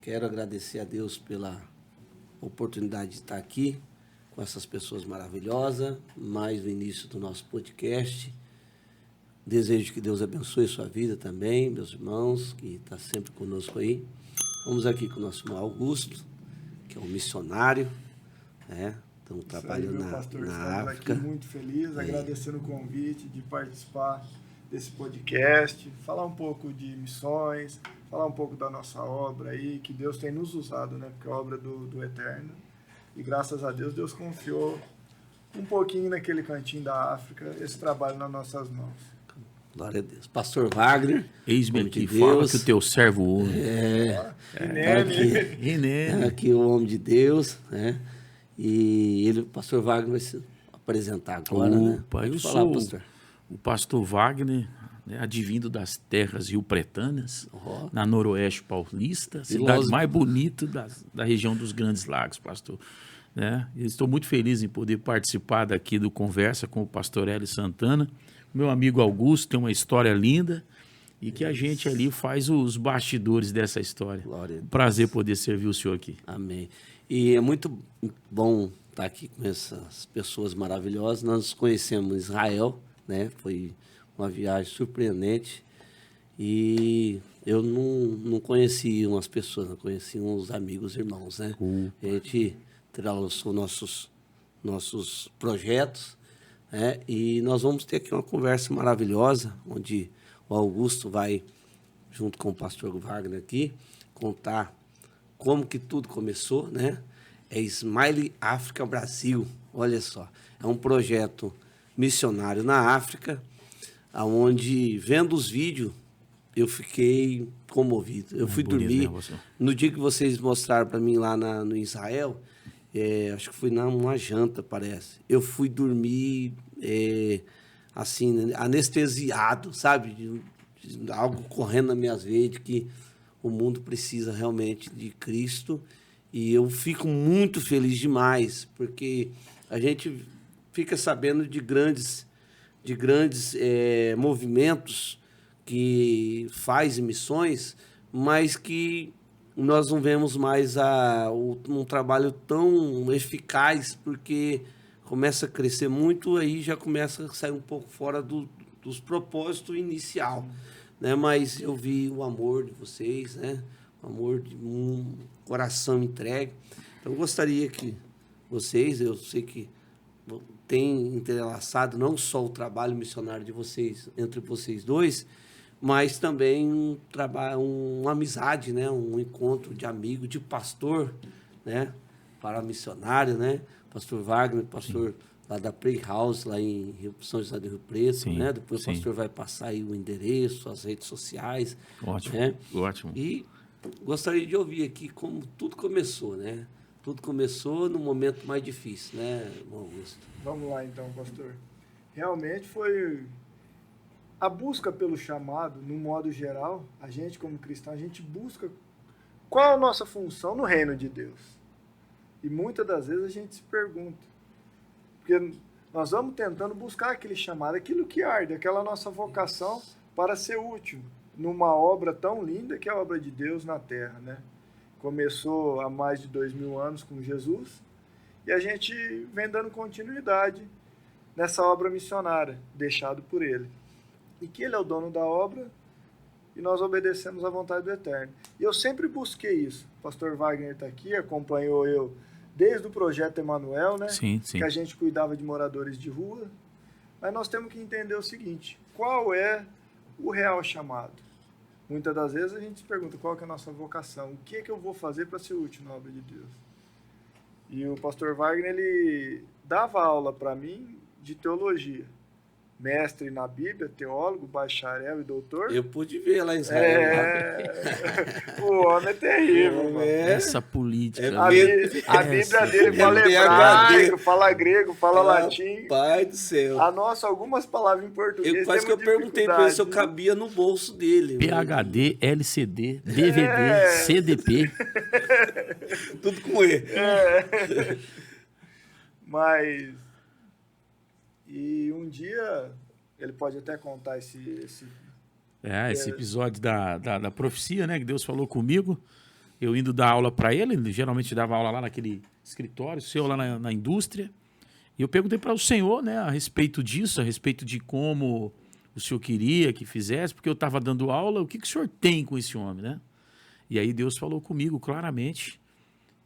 Quero agradecer a Deus pela oportunidade de estar aqui com essas pessoas maravilhosas, mais no início do nosso podcast. Desejo que Deus abençoe sua vida também, meus irmãos, que está sempre conosco aí. Vamos aqui com o nosso irmão Augusto, que é um missionário, né? Estamos trabalhando meu pastor, na África. Aqui muito feliz, agradecendo o convite de participar desse podcast, falar um pouco de missões, falar um pouco da nossa obra aí, que Deus tem nos usado, né? Porque é a obra do Eterno. E graças a Deus, Deus confiou um pouquinho naquele cantinho da África, esse trabalho nas nossas mãos. Glória a Deus. Pastor Wagner. Eis-me aqui, fala que o teu servo ouve. Aqui o homem de Deus, né? E ele, o pastor Wagner, vai se apresentar agora, né? Eu sou o pastor Wagner, né, advindo das terras rio-pretanas, na Noroeste Paulista, cidade mais bonita da região dos Grandes Lagos, pastor. Né? Estou muito feliz em poder participar daqui do Conversa com o pastor Hélio Santana. Meu amigo Augusto tem uma história linda e que a gente ali faz os bastidores dessa história. Prazer poder servir o senhor aqui. Amém. E é muito bom estar aqui com essas pessoas maravilhosas. Nós nos conhecemos em Israel, né? Foi uma viagem surpreendente. E eu não conheci umas pessoas, não conheci uns amigos, irmãos, né? A gente lançou nossos projetos, né? E nós vamos ter aqui uma conversa maravilhosa, onde o Augusto vai, junto com o pastor Wagner aqui, contar como que tudo começou, né? É Smile África Brasil, olha só. É um projeto missionário na África, onde, vendo os vídeos, eu fiquei comovido. Eu fui dormir. No dia que vocês mostraram para mim lá no Israel, acho que foi numa janta, parece. Eu fui dormir, assim, anestesiado, sabe? De algo correndo nas minhas veias, de que o mundo precisa realmente de Cristo. E eu fico muito feliz demais, porque a gente fica sabendo de grandes movimentos que fazem missões, mas que nós não vemos mais um trabalho tão eficaz, porque começa a crescer muito, aí já começa a sair um pouco fora dos propósitos inicial, né? Mas eu vi o amor de vocês, né? O amor de um coração entregue. Então, eu gostaria que vocês, eu sei que tem entrelaçado não só o trabalho missionário de vocês, entre vocês dois, mas também uma amizade, né? Um encontro de amigo, de pastor, né? Para missionário, né? Pastor Wagner, pastor lá da Playhouse, lá em São José do Rio Preto, né? Depois o pastor vai passar aí o endereço, as redes sociais. Ótimo, né? Ótimo. E gostaria de ouvir aqui como tudo começou, né? Tudo começou no momento mais difícil, né, Augusto? Vamos lá então, pastor. Realmente foi a busca pelo chamado, no modo geral. A gente, como cristão, a gente busca qual a nossa função no reino de Deus. E muitas das vezes a gente se pergunta, porque nós vamos tentando buscar aquele chamado, aquilo que arde, aquela nossa vocação para ser útil numa obra tão linda que é a obra de Deus na Terra, né? Começou há mais de 2000 anos com Jesus e a gente vem dando continuidade nessa obra missionária, deixado por Ele. E que Ele é o dono da obra e nós obedecemos à vontade do Eterno. E eu sempre busquei isso. O pastor Wagner está aqui, acompanhou eu desde o projeto Emanuel, né? Sim. Que a gente cuidava de moradores de rua. Mas nós temos que entender o seguinte, qual é o real chamado? Muitas das vezes a gente se pergunta qual que é a nossa vocação, o que é que eu vou fazer para ser útil na obra de Deus. E o pastor Wagner, ele dava aula para mim de teologia. Mestre na Bíblia, teólogo, bacharel e doutor. Eu pude ver lá em Israel. O homem é terrível, mano. Essa política. A Bíblia dele fala hebraico, fala grego, fala latim. Pai do céu. A nossa, algumas palavras em português. Quase que eu perguntei para ele se eu cabia no bolso dele. PHD, LCD, DVD, CDP. Tudo com ele. Mas... E um dia, ele pode até contar esse esse episódio da profecia, né? Que Deus falou comigo. eu indo dar aula para ele, geralmente dava aula lá naquele escritório seu, lá na indústria, e eu perguntei para o senhor, né, a respeito disso, a respeito de como o senhor queria que fizesse, porque eu estava dando aula, o que o senhor tem com esse homem, né? E aí Deus falou comigo claramente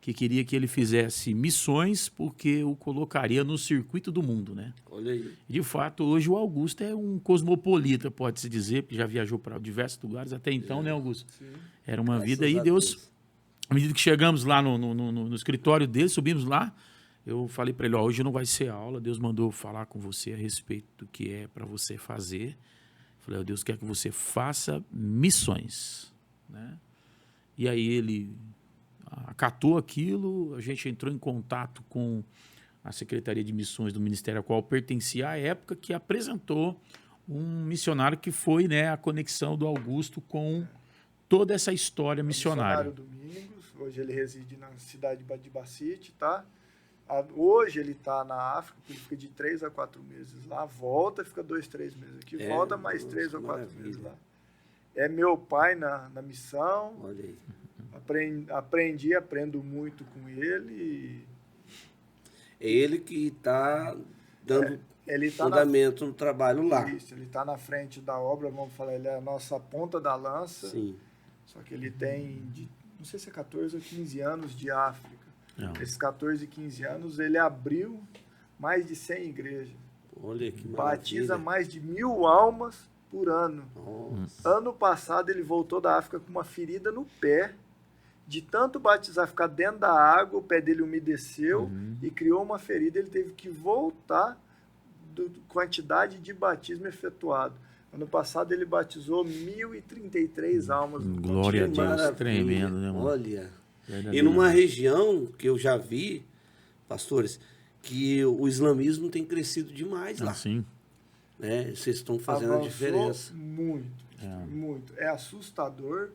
que queria que ele fizesse missões porque o colocaria no circuito do mundo, né? Olha aí. De fato, hoje o Augusto é um cosmopolita, pode-se dizer, porque já viajou para diversos lugares até então, né, Augusto? Sim. Era uma Graças vida a aí, Deus, Deus. à medida que chegamos lá no escritório dele, subimos lá, eu falei para ele, ó, hoje não vai ser aula, Deus mandou falar com você a respeito do que é para você fazer. Falei, ó, Deus quer que você faça missões, né? E aí ele acatou aquilo, a gente entrou em contato com a Secretaria de Missões do Ministério ao qual pertencia à época, que apresentou um missionário que foi, né, a conexão do Augusto com toda essa história missionária. Missionário Domingos, hoje ele reside na cidade de Bacite, tá? Hoje ele está na África, ele fica de 3 a 4 meses lá, volta e fica 2, 3 meses aqui, volta mais nossa, 3 ou 4 maravilha. meses lá. É meu pai na missão, Olha aí. aprendo muito com ele. É ele que está dando Ele tá fundamento no trabalho lá. Isso, ele está na frente da obra, vamos falar, ele é a nossa ponta da lança. Sim. Só que ele tem, não sei se é 14 ou 15 anos de África. Não. Esses 14, 15 anos, ele abriu mais de 100 igrejas. Olha que maravilha. Batiza mais de 1.000 almas por ano. Nossa. Ano passado ele voltou da África com uma ferida no pé. De tanto batizar, ficar dentro da água, o pé dele umedeceu e criou uma ferida. Ele teve que voltar da quantidade de batismo efetuado. Ano passado ele batizou 1.033 almas. No Glória a Que Deus, maravilha. tremendo, né, mano? Olha. Verdadeiro. E numa região que eu já vi, pastores, que o islamismo tem crescido demais lá. Assim, Né? Vocês estão fazendo a Avançou diferença. muito. É assustador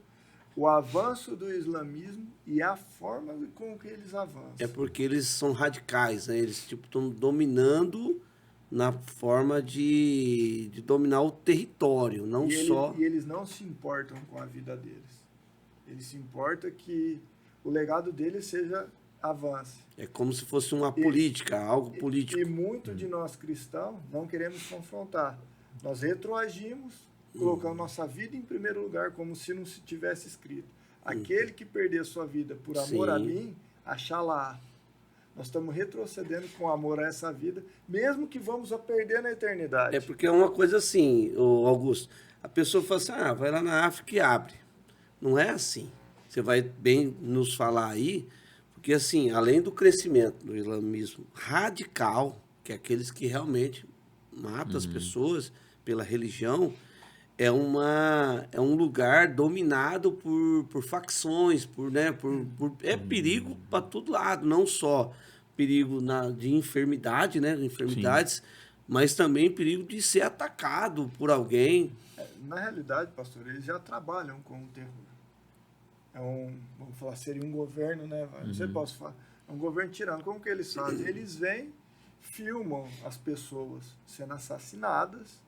o avanço do islamismo e a forma com que eles avançam. É porque eles são radicais, né? Eles tipo estão dominando na forma de dominar o território, não só. E eles não se importam com a vida deles. Eles se importam que o legado deles seja avance. É como se fosse uma política, algo político. E muito de nós cristãos não queremos confrontar. Nós retroagimos, colocando nossa vida em primeiro lugar, como se não se tivesse escrito. Aquele que perder sua vida por amor a Sim. mim, achará. Nós estamos retrocedendo com amor a essa vida, mesmo que vamos a perder na eternidade. É porque é uma coisa assim, ô Augusto. A pessoa fala assim, vai lá na África e abre. Não é assim. Você vai bem nos falar aí, porque assim, além do crescimento do islamismo radical, que é aqueles que realmente matam as pessoas pela religião, é um lugar dominado por facções, é perigo para todo lado, não só perigo de enfermidade, né, enfermidades, mas também perigo de ser atacado por alguém. Na realidade, pastor, eles já trabalham com o terror. Vamos falar, seria um governo, né? Não sei se posso falar. É um governo tirano. Como que eles fazem? Eles vêm, filmam as pessoas sendo assassinadas.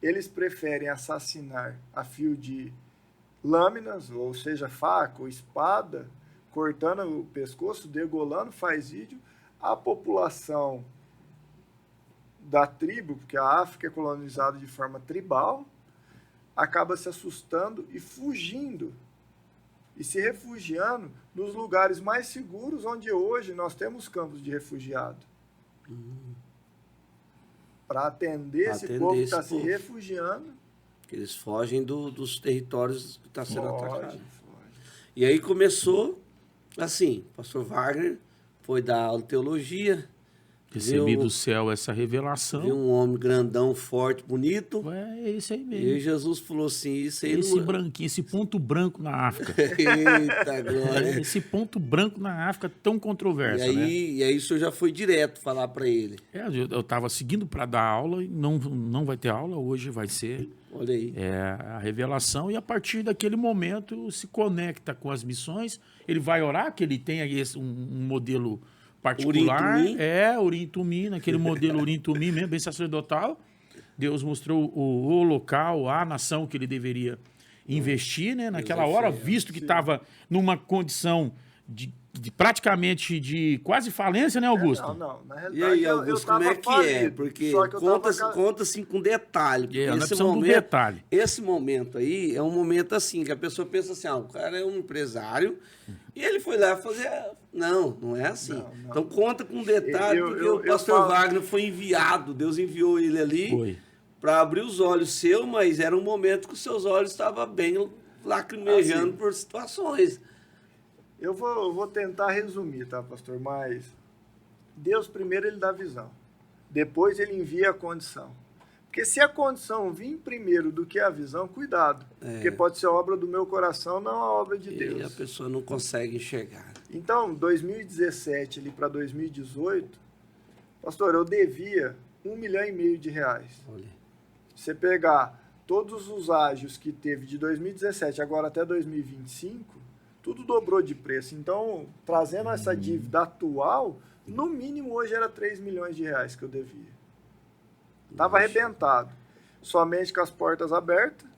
Eles preferem assassinar a fio de lâminas, ou seja, faca ou espada, cortando o pescoço, degolando, faz vídeo. A população da tribo, porque a África é colonizada de forma tribal, acaba se assustando e fugindo. E se refugiando nos lugares mais seguros, onde hoje nós temos campos de refugiado. Para atender esse povo que está se refugiando. Eles fogem dos territórios que está sendo atacado. Foge. E aí começou assim, pastor Wagner foi dar aula de teologia. recebi do céu essa revelação. Viu um homem grandão, forte, bonito. É isso aí E mesmo. aí Jesus falou assim, isso aí Esse não... branquinho, esse ponto branco na África. Eita, glória. Esse ponto branco na África tão controverso, né? E aí o senhor já foi direto falar para ele. Eu estava seguindo para dar aula, e não vai ter aula, hoje vai ser Olha aí. a revelação, e a partir daquele momento se conecta com as missões. Ele vai orar, que ele tem aí um modelo particular. Urim Tumim, naquele modelo Urim Tumim mesmo, bem sacerdotal. Deus mostrou o local, a nação que ele deveria investir, né? Naquela Deus hora, foi, visto que sim. estava numa condição de praticamente de quase falência, né, Augusto? Não. Na E realidade, aí, eu Augusto, como tava é que é? falido, Porque só que eu conta, tava... conta assim com detalhe. Porque Nós esse precisamos do momento, detalhe. esse momento aí é um momento assim, que a pessoa pensa assim, o cara é um empresário e ele foi lá fazer... Não é assim. Não. Então conta com detalhe, porque o eu pastor falo- Wagner foi enviado, Deus enviou ele ali Foi. para abrir os olhos seus, mas era um momento que os seus olhos estavam bem lacrimejando Assim. por situações. Eu vou tentar resumir, tá, pastor? Mas Deus primeiro ele dá visão. Depois ele envia a condição. Porque se a condição vir primeiro do que a visão, cuidado. Porque pode ser obra do meu coração, não a obra de E a Deus. pessoa não consegue enxergar. Então, 2017 ali para 2018, pastor, eu devia R$ 1,5 milhão de reais. Olha. Você pegar todos os ágios que teve de 2017 agora até 2025, tudo dobrou de preço. Então, trazendo essa dívida atual, no mínimo hoje era 3 milhões de reais que eu devia. Estava arrebentado. Somente com as portas abertas.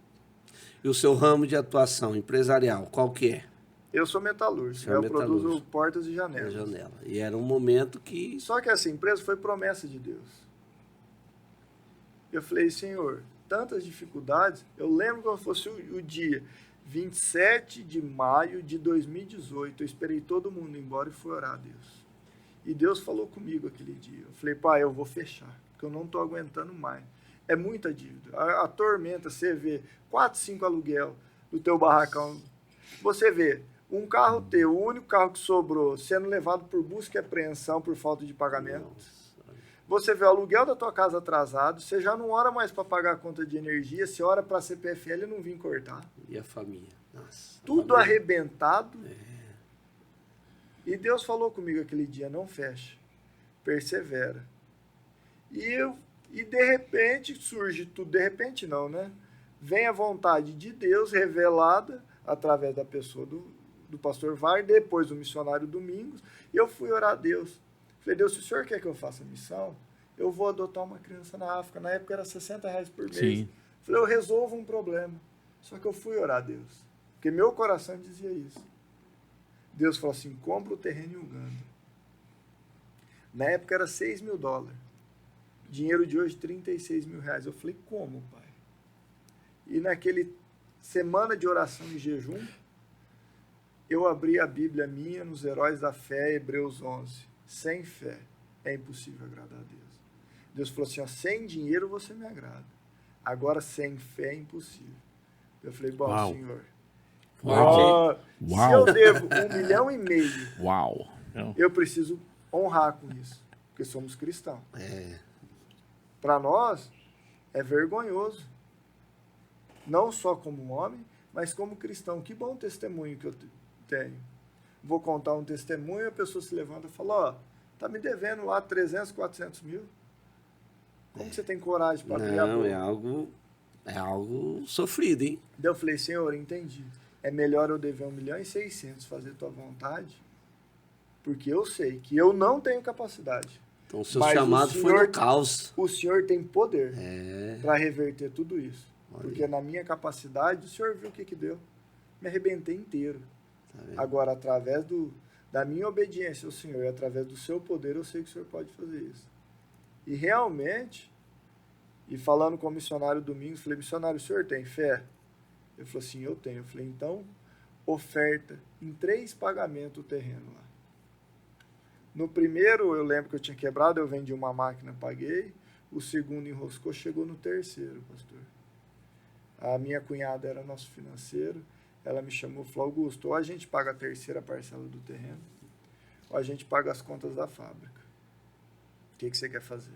E o seu ramo de atuação empresarial, qual que é? Eu sou metalúrgico, Você é eu metalúrgico. produzo portas e Na janelas. janela. E era um momento que... Só que essa empresa foi promessa de Deus. Eu falei, Senhor, tantas dificuldades. Eu lembro como fosse o dia 27 de maio de 2018. Eu esperei todo mundo ir embora e fui orar a Deus. E Deus falou comigo aquele dia. Eu falei, pai, eu vou fechar, porque eu não estou aguentando mais. É muita dívida. A tormenta, você vê 4, 5 aluguel do teu barracão. Você vê um carro teu, o único carro que sobrou, sendo levado por busca e apreensão por falta de pagamento. Você vê o aluguel da tua casa atrasado, você já não ora mais para pagar a conta de energia, você ora para a CPFL e não vir cortar. E a família. Nossa, Tudo a família. arrebentado. E Deus falou comigo aquele dia, não fecha, persevera. E de repente surge tudo, de repente não, né? Vem a vontade de Deus revelada através da pessoa do pastor Wagner, depois do missionário Domingos, e eu fui orar a Deus. Falei, Deus, se o senhor quer que eu faça missão, eu vou adotar uma criança na África. Na época era R$60 por mês. Sim. Falei, eu resolvo um problema. Só que eu fui orar a Deus, porque meu coração dizia isso. Deus falou assim, compra o terreno em Uganda. Na época era $6 mil. Dinheiro de hoje, R$36 mil. Eu falei, como, pai? E naquele semana de oração e jejum, eu abri a Bíblia minha nos Heróis da Fé, Hebreus 11. Sem fé é impossível agradar a Deus. Deus falou assim, ó, sem dinheiro você me agrada. Agora sem fé é impossível. Eu falei, bom, Uau. Senhor, Uau. se Uau. eu devo R$1,5 milhão, Uau. eu preciso honrar com isso, porque somos cristãos. Para nós, é vergonhoso. Não só como homem, mas como cristão. Que bom testemunho que eu tenho. Vou contar um testemunho, a pessoa se levanta e fala, ó, tá me devendo lá 300, 400 mil. Como que você tem coragem para abrir a Não, boca? é algo sofrido, hein? Daí eu falei, Senhor, entendi. É melhor eu dever 1,6 milhão, fazer tua vontade, porque eu sei que eu não tenho capacidade. Então, o seu Mas chamado o foi Senhor- no caos. O Senhor tem poder É, para reverter tudo isso. Olha Porque aí. na minha capacidade, o Senhor viu o que deu. Me arrebentei inteiro. tá vendo? Agora, através da minha obediência ao Senhor e através do seu poder, eu sei que o Senhor pode fazer isso. E realmente, e falando com o missionário Domingos, falei, missionário, o senhor tem fé? Ele falou assim, eu tenho. Eu falei, então, oferta em 3 pagamentos o terreno lá. No primeiro, eu lembro que eu tinha quebrado, eu vendi uma máquina, paguei. O segundo enroscou, chegou no terceiro, pastor. A minha cunhada era nosso financeiro. Ela me chamou e falou, Augusto, ou a gente paga a terceira parcela do terreno, ou a gente paga as contas da fábrica. O que você quer fazer?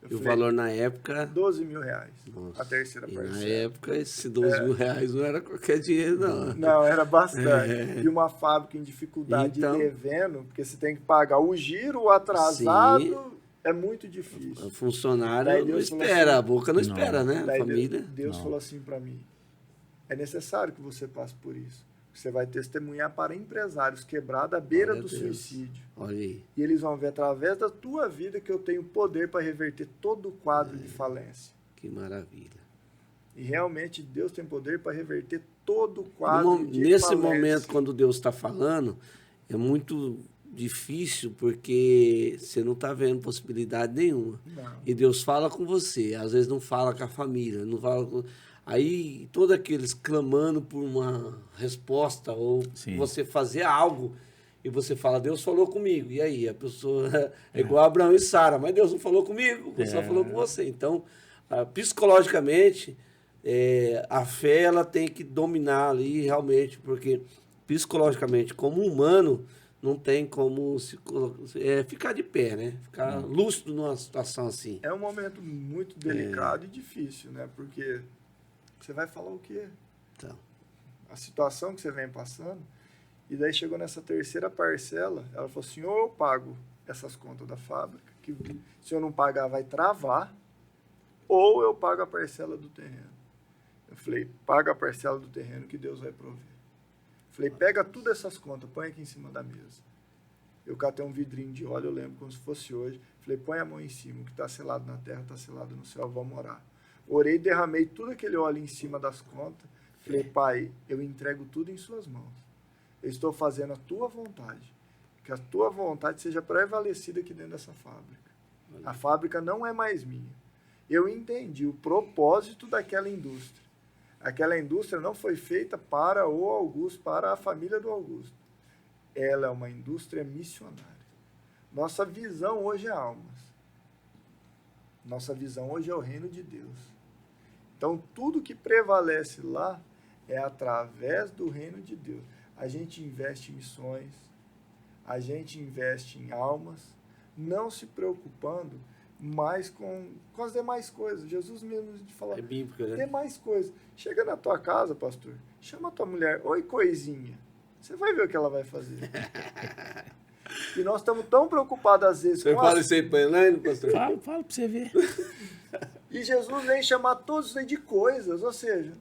Eu E o falei, valor na época... R$12 mil. Nossa, A terceira e parcela. na época, esse R$12 mil não era qualquer dinheiro, não. Não, era bastante. E uma fábrica em dificuldade, Então- devendo, porque você tem que pagar o giro, o atrasado, Sim. é muito difícil. O funcionário Daí não Deus falou espera, assim- a boca não espera, né? A Daí família. Deus falou assim para mim, é necessário que você passe por isso. Você vai testemunhar para empresários quebrados à beira Glória do a Deus. suicídio. Olha aí. E eles vão ver através da tua vida que eu tenho poder para reverter todo o quadro de falência. Que maravilha. E realmente Deus tem poder para reverter todo o quadro de Nesse falência. momento, quando Deus está falando, é muito difícil porque você não está vendo possibilidade nenhuma. Não. E Deus fala com você, às vezes não fala com a família, não fala com... Aí, todos aqueles clamando por uma resposta ou Sim. você fazer algo e você fala, Deus falou comigo. E aí, a pessoa é igual Abraão e Sara, mas Deus não falou comigo, Deus só falou com você. Então, psicologicamente, a fé ela tem que dominar ali realmente, porque psicologicamente, como humano, não tem como ficar de pé, né? Ficar lúcido numa situação assim. É um momento muito delicado e difícil, né? Porque você vai falar o quê? Então, A situação que você vem passando. E daí chegou nessa terceira parcela, ela falou assim, ou eu pago essas contas da fábrica, que se eu não pagar vai travar, ou eu pago a parcela do terreno. Eu falei, paga a parcela do terreno que Deus vai prover. Eu falei, pega todas essas contas, põe aqui em cima da mesa. Eu catei um vidrinho de óleo, eu lembro como se fosse hoje. Falei, põe a mão em cima, o que está selado na terra está selado no céu, vamos orar. Orei, derramei tudo aquele óleo em cima das contas. Falei, Pai, eu entrego tudo em suas mãos. Eu estou fazendo a tua vontade. Que a tua vontade seja prevalecida aqui dentro dessa fábrica. A fábrica não é mais minha. Eu entendi o propósito daquela indústria. Aquela indústria não foi feita para o Augusto, para a família do Augusto. Ela é uma indústria missionária. Nossa visão hoje é almas. Nossa visão hoje é o reino de Deus. Então, tudo que prevalece lá é através do reino de Deus. A gente investe em missões, a gente investe em almas, não se preocupando mais com as demais coisas. Jesus mesmo falou, é bíblico, né? demais coisas. Chega na tua casa, pastor, chama a tua mulher, oi coisinha, você vai ver o que ela vai fazer. E nós estamos tão preocupados às vezes Você fala isso aí para Elaine, pastor? Fala para você ver. E Jesus vem chamar todos isso aí de coisas, ou seja,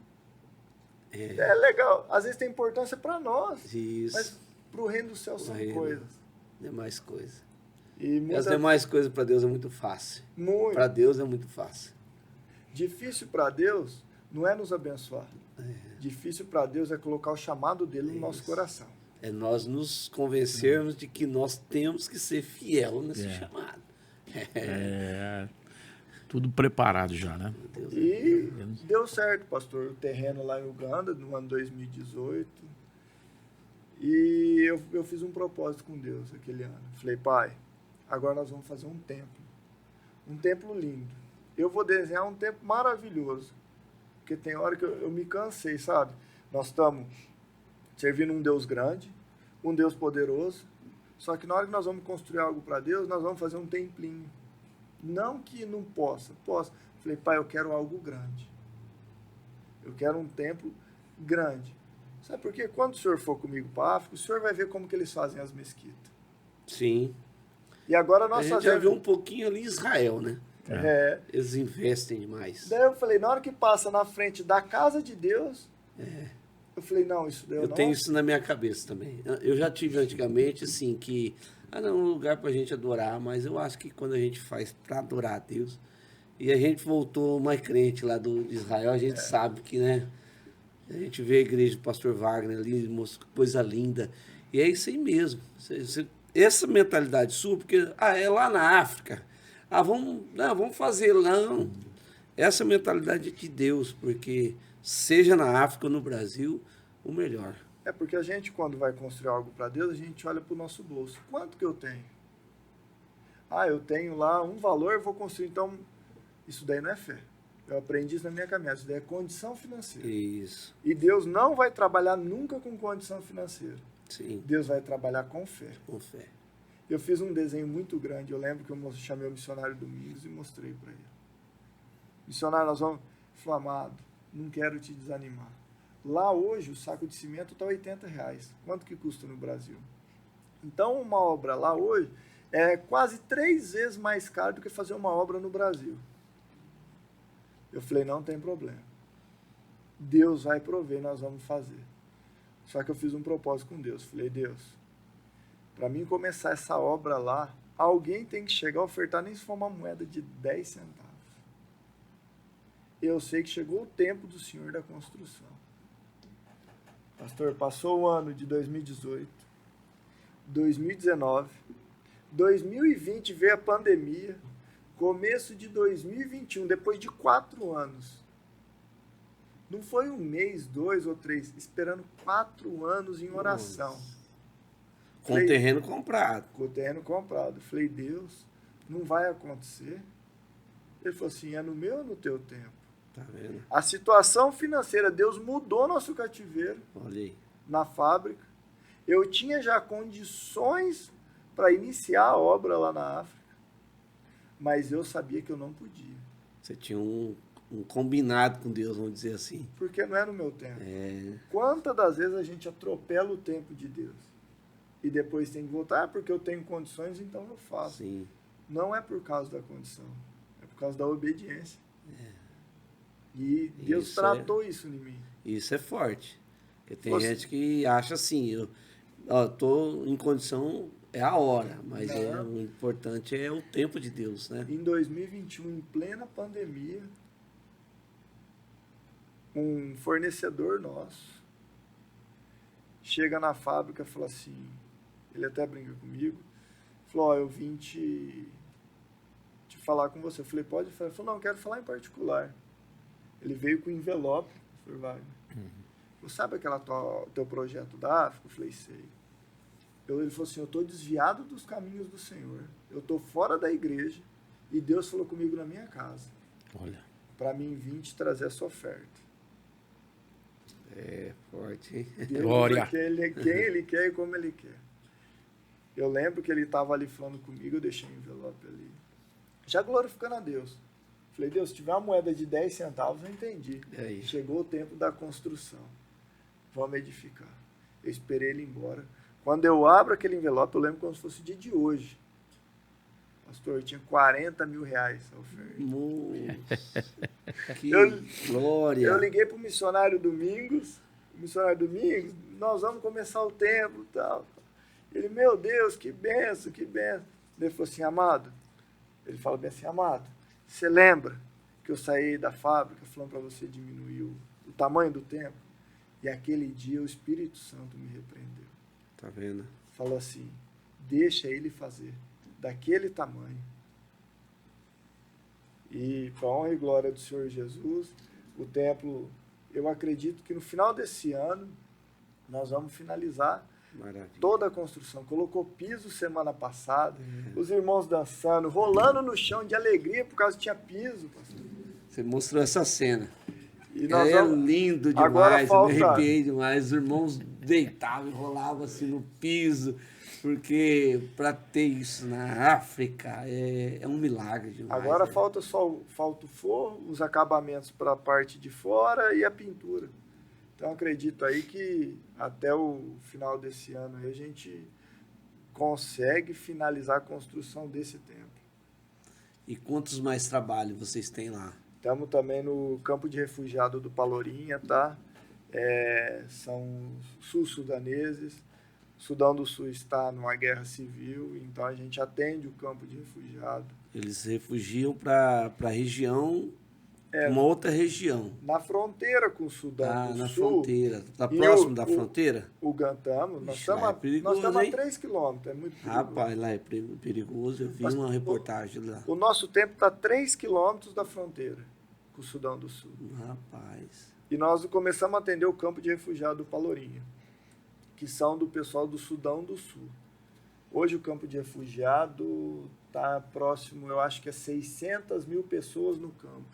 é legal, às vezes tem importância para nós, Isso. mas para o reino do céu são coisas. Demais coisas. E E as demais coisas para Deus é muito fácil. Muito. Para Deus é muito fácil. Difícil para Deus não é nos abençoar. Difícil para Deus é colocar o chamado dele no nosso coração. É nós nos convencermos de que nós temos que ser fiel nesse chamado. Tudo preparado já, né? E deu certo, pastor. O terreno lá em Uganda, no ano 2018. E eu fiz um propósito com Deus aquele ano. Falei, Pai, agora nós vamos fazer um templo. Um templo lindo. Eu vou desenhar um templo maravilhoso. Porque tem hora que eu me cansei, sabe? Nós estamos servindo um Deus grande, um Deus poderoso. Só que na hora que nós vamos construir algo para Deus, nós vamos fazer um templinho. Não que não possa. Falei, Pai, eu quero algo grande. Eu quero um templo grande. Sabe por quê? Quando o senhor for comigo para a África, o senhor vai ver como que eles fazem as mesquitas. Sim. E agora nós A gente já viu um pouquinho ali em Israel, né? Eles investem demais. Daí eu falei, na hora que passa na frente da casa de Deus, eu falei, não, isso daí eu tenho isso na minha cabeça também. Eu já tive antigamente, assim, que... não, um lugar pra gente adorar, mas eu acho que quando a gente faz para adorar a Deus, e a gente voltou mais crente lá de Israel, a gente sabe que, né? A gente vê a igreja do pastor Wagner ali, coisa linda. E é isso aí mesmo. Essa mentalidade sua, porque é lá na África. Vamos fazer lá. Não. Essa mentalidade de Deus, porque seja na África ou no Brasil, o melhor. É porque a gente, quando vai construir algo para Deus, a gente olha para o nosso bolso. Quanto que eu tenho? Eu tenho lá um valor, eu vou construir. Então, isso daí não é fé. Eu aprendi isso na minha caminhada. Isso daí é condição financeira. Isso. E Deus não vai trabalhar nunca com condição financeira. Sim. Deus vai trabalhar com fé. Com fé. Eu fiz um desenho muito grande. Eu lembro que eu chamei o missionário Domingos e mostrei para ele. Missionário, nós vamos... Ele falou, amado, não quero te desanimar. Lá hoje, o saco de cimento está R$80. Quanto que custa no Brasil? Então, uma obra lá hoje é quase 3 vezes mais caro do que fazer uma obra no Brasil. Eu falei, não tem problema. Deus vai prover, nós vamos fazer. Só que eu fiz um propósito com Deus. Falei, Deus, para mim começar essa obra lá, alguém tem que chegar a ofertar, nem se for uma moeda de 10 centavos. eu sei que chegou o tempo do Senhor da construção. Pastor, passou o ano de 2018, 2019, 2020 veio a pandemia, começo de 2021, depois de 4 anos. Não foi 1 mês, 2 ou 3, esperando 4 anos em oração. Nossa. Com o terreno comprado. Com o terreno comprado. Falei, Deus, não vai acontecer. Ele falou assim, é no meu ou no teu tempo? Tá vendo? A situação financeira, Deus mudou nosso cativeiro. Olha aí. Na fábrica. Eu tinha já condições para iniciar a obra lá na África, mas eu sabia que eu não podia. Você tinha um combinado com Deus, vamos dizer assim. Porque não é no meu tempo. É. Quantas das vezes a gente atropela o tempo de Deus? E depois tem que voltar, porque eu tenho condições, então eu faço. Sim. Não é por causa da condição, é por causa da obediência. E Deus Isso tratou isso em mim. Isso é forte. Porque tem Você- gente que acha assim, eu tô em condição, é a hora, mas Não. o importante é o tempo de Deus, né? Em 2021, em plena pandemia, um fornecedor nosso chega na fábrica e fala assim, ele até brinca comigo, falou, ó, eu vim te falar com você. Eu falei, pode falar? Ele falou, não, quero falar em particular. Ele veio com um envelope, Sr. Wagner. Você sabe aquele teu projeto da África? Eu falei, sei. Ele falou assim, eu estou desviado dos caminhos do Senhor. Eu estou fora da igreja e Deus falou comigo na minha casa. Olha. Para mim vir te trazer essa oferta. É forte, hein? Deus Glória. é quem ele quer e como ele quer. Eu lembro que ele estava ali falando comigo, eu deixei o envelope ali. Já glorificando a Deus. Falei, Deus, se tiver uma moeda de 10 centavos, eu entendi. E aí? Chegou o tempo da construção. Vamos edificar. Eu esperei ele ir embora. Quando eu abro aquele envelope, eu lembro como se fosse o dia de hoje. Pastor, tinha 40 mil reais a oferta. Nossa, que Eu- glória! Eu liguei para o missionário Domingos. Nós vamos começar o templo e tal. Ele, meu Deus, que benção, que benção. Ele falou assim, amado, ele fala bem assim, amado, você lembra que eu saí da fábrica falando para você diminuir o tamanho do templo? E aquele dia o Espírito Santo me repreendeu. Tá vendo? Falou assim, deixa ele fazer daquele tamanho. E para honra e glória do Senhor Jesus, o templo, eu acredito que no final desse ano, nós vamos finalizar Maravilha. toda a construção. Colocou piso semana passada, os irmãos dançando, rolando no chão de alegria por causa que tinha piso, pastor. Você mostrou essa cena. E nós É vamos- lindo Agora demais, eu falta- me arrepiei demais. Os irmãos deitavam e rolavam assim no piso, porque para ter isso na África é um milagre demais. Agora né? falta o forro, os acabamentos para a parte de fora e a pintura. Então acredito aí que até o final desse ano aí a gente consegue finalizar a construção desse templo. E quantos mais trabalhos vocês têm lá? Estamos também no campo de refugiado do Palourinha, tá? São sul-sudaneses. Sudão do Sul está numa guerra civil, então a gente atende o campo de refugiado. Eles se refugiam para a região, É. uma outra região. Na fronteira com o Sudão do Na Sul, fronteira. Está E próximo da fronteira? o Gantamo, nós Ixi, lá estamos é perigoso, a hein? 3 quilômetros, é muito perigoso. Rapaz, lá é perigoso. Eu vi Mas uma reportagem lá. O nosso tempo está a 3 quilômetros da fronteira com o Sudão do Sul. Rapaz. E nós começamos a atender o campo de refugiado do Palourinha, que são do pessoal do Sudão do Sul. Hoje o campo de refugiado está próximo, eu acho que é 600 mil pessoas no campo.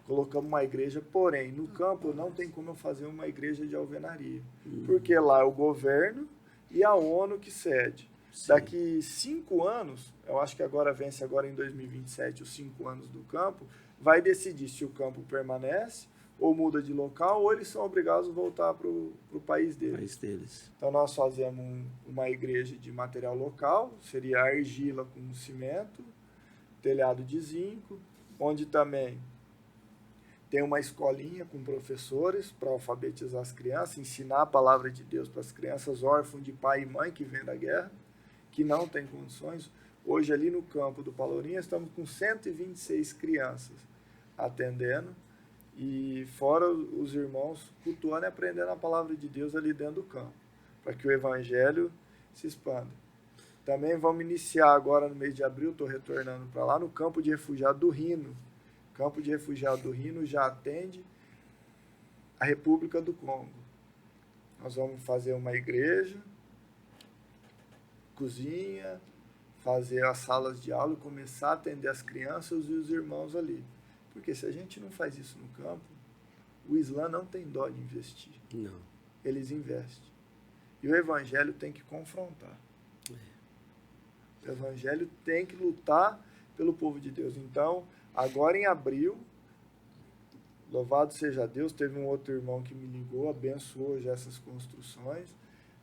Colocamos uma igreja, porém, no campo não tem como eu fazer uma igreja de alvenaria. Porque lá é o governo e a ONU que cede. Sim. Daqui 5 anos, eu acho que agora vence agora em 2027 os 5 anos do campo, vai decidir se o campo permanece ou muda de local, ou eles são obrigados a voltar para o país deles. País deles. Então nós fazemos uma igreja de material local, seria argila com cimento, telhado de zinco, onde também tem uma escolinha com professores para alfabetizar as crianças, ensinar a palavra de Deus para as crianças órfãos de pai e mãe que vêm da guerra, que não têm condições. Hoje ali no campo do Palourinha estamos com 126 crianças. atendendo, e fora os irmãos cultuando e aprendendo a palavra de Deus ali dentro do campo, para que o evangelho se expanda. Também vamos iniciar agora no mês de abril, estou retornando para lá, no campo de refugiado do Rino. O campo de refugiado do Rino já atende a República do Congo. Nós vamos fazer uma igreja, cozinha, fazer as salas de aula e começar a atender as crianças e os irmãos ali. Porque se a gente não faz isso no campo, o Islã não tem dó de investir. Não. Eles investem. E o evangelho tem que confrontar. O evangelho tem que lutar pelo povo de Deus. Então, agora em abril, louvado seja Deus, teve um outro irmão que me ligou, abençoou já essas construções.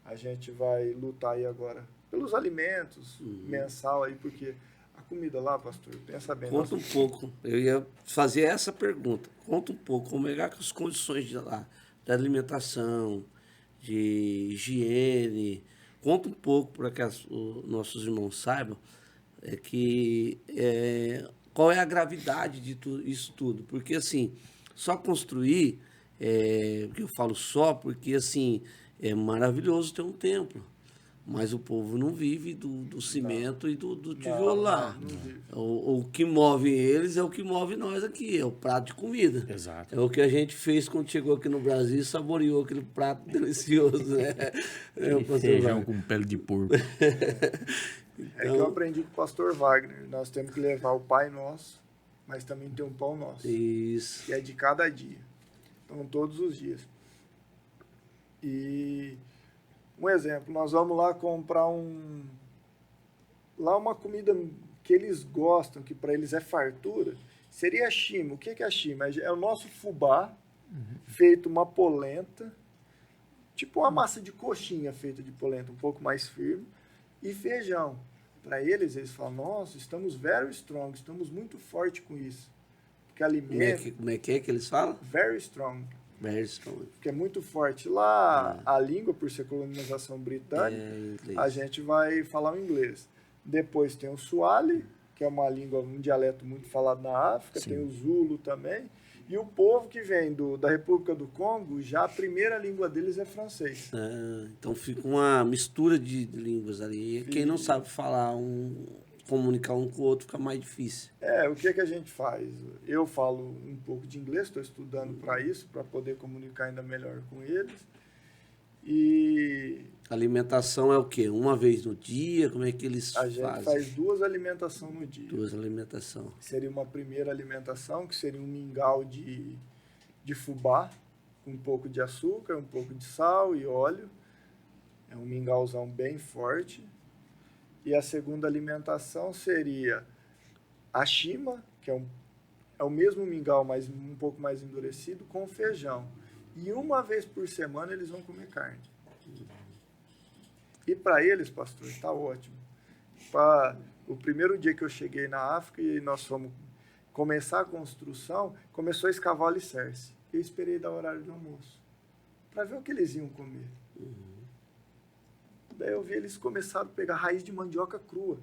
A gente vai lutar aí agora pelos alimentos, mensal aí, porque a comida lá, pastor, pensa bem. Conta um pouco, eu ia fazer essa pergunta. Conta um pouco como é que as condições de lá, da alimentação, de higiene. Conta um pouco para que os nossos irmãos saibam qual é a gravidade de isso tudo. Porque, assim, só construir, porque eu falo só, porque, assim, é maravilhoso ter um templo. Mas o povo não vive do cimento e do tijolo lá. O que move eles é o que move nós aqui, é o prato de comida. Exato. É o que a gente fez quando chegou aqui no Brasil e saboreou aquele prato delicioso, né? Feijão com pele de porco. É que eu aprendi com o pastor Wagner. Nós temos que levar o Pai Nosso, mas também tem um Pão Nosso. Isso. Que é de cada dia. Então, todos os dias. E um exemplo, nós vamos lá comprar uma comida que eles gostam, que para eles é fartura, seria a shima. O que é a shima? É o nosso fubá, feito uma polenta, tipo uma massa de coxinha feita de polenta, um pouco mais firme, e feijão. Para eles falam, nossa, estamos very strong, estamos muito forte com isso. Porque alimento... Como é que eles falam? Very strong. Very strong. Que é muito forte. Lá, a língua, por ser colonização britânica, a gente vai falar o inglês. Depois tem o Swahili, que é uma língua, um dialeto muito falado na África. Sim. Tem o Zulu também. E o povo que vem da República do Congo, já a primeira língua deles é francês. Então fica uma mistura de línguas ali. Quem não sabe falar comunicar um com o outro fica mais difícil. O que a gente faz? Eu falo um pouco de inglês, estou estudando para isso, para poder comunicar ainda melhor com eles. E... alimentação é o quê? Uma vez no dia? Como é que eles fazem? A gente faz 2 alimentações no dia. 2 alimentações. Seria uma primeira alimentação, que seria um mingau de fubá, com um pouco de açúcar, um pouco de sal e óleo. É um mingauzão bem forte. E a segunda alimentação seria a shima, que é o mesmo mingau, mas um pouco mais endurecido, com feijão. E uma vez por semana eles vão comer carne. E para eles, pastor, está ótimo. O primeiro dia que eu cheguei na África e nós fomos começar a construção, começou a escavar o alicerce. Eu esperei dar o horário de almoço, para ver o que eles iam comer. Daí eu vi eles começaram a pegar raiz de mandioca crua,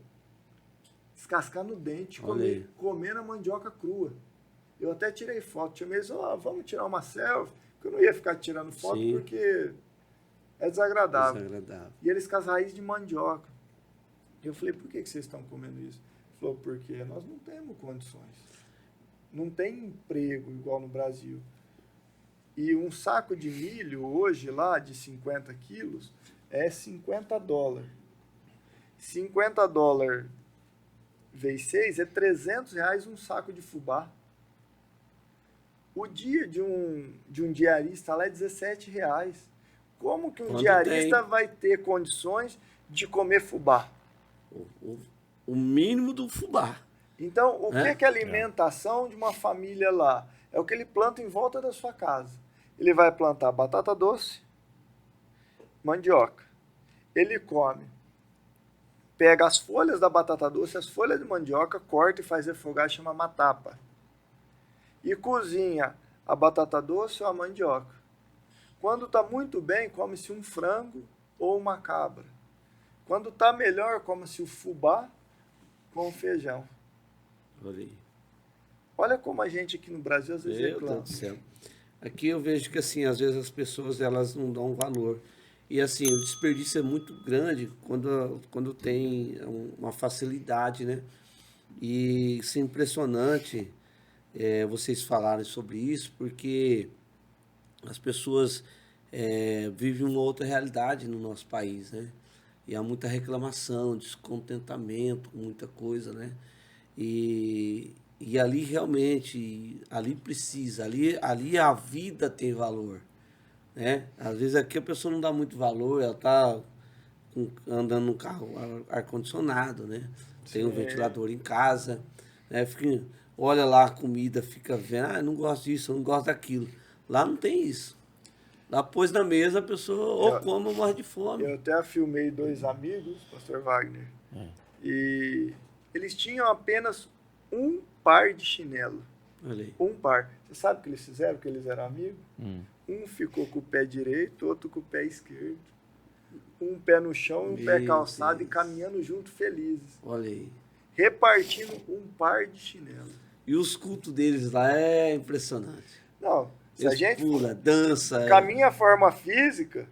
descascar no dente, comer a mandioca crua. Eu até tirei foto, chamei eles, vamos tirar uma selfie, porque eu não ia ficar tirando foto. Sim. Porque é desagradável. E eles com as raízes de mandioca. Eu falei, por que vocês estão comendo isso? Ele falou, porque nós não temos condições. Não tem emprego igual no Brasil. E um saco de milho hoje lá, de 50 quilos, é $50. $50 vezes 6 é R$300 um saco de fubá. O dia de um diarista lá é R$17. Como que um diarista vai ter condições de comer fubá? O mínimo do fubá. Então, o que é a alimentação de uma família lá? É o que ele planta em volta da sua casa. Ele vai plantar batata doce, mandioca. Ele come, pega as folhas da batata doce, as folhas de mandioca, corta e faz refogar, chama matapa. E cozinha a batata doce ou a mandioca. Quando está muito bem, come-se um frango ou uma cabra. Quando está melhor, come-se o fubá com feijão. Olha como a gente aqui no Brasil às vezes Meu reclama. Deus do céu. Aqui eu vejo que, assim, às vezes as pessoas, elas não dão valor. E, assim, o desperdício é muito grande quando tem uma facilidade, né? E isso é impressionante, vocês falarem sobre isso, porque as pessoas vivem uma outra realidade no nosso país, né? E há muita reclamação, descontentamento, muita coisa, né? E ali realmente, ali precisa, ali a vida tem valor, né? Às vezes aqui a pessoa não dá muito valor, ela está andando num carro ar-condicionado, né? Tem um ventilador em casa, né? Olha lá a comida, fica vendo, eu não gosto disso, eu não gosto daquilo. Lá não tem isso. Lá pôs na mesa, a pessoa ou come ou morre de fome. Eu até filmei 2 amigos, pastor Wagner, e eles tinham apenas um par de chinelo. Olha aí. Um par. Você sabe o que eles fizeram, que eles eram amigos? Um ficou com o pé direito, outro com o pé esquerdo. Um pé no chão, um pé Meu calçado Deus. e caminhando junto felizes. Olha aí. Repartindo um par de chinelo. E os cultos deles lá é impressionante. Não, se a Eles gente pula, dança. com a minha forma física,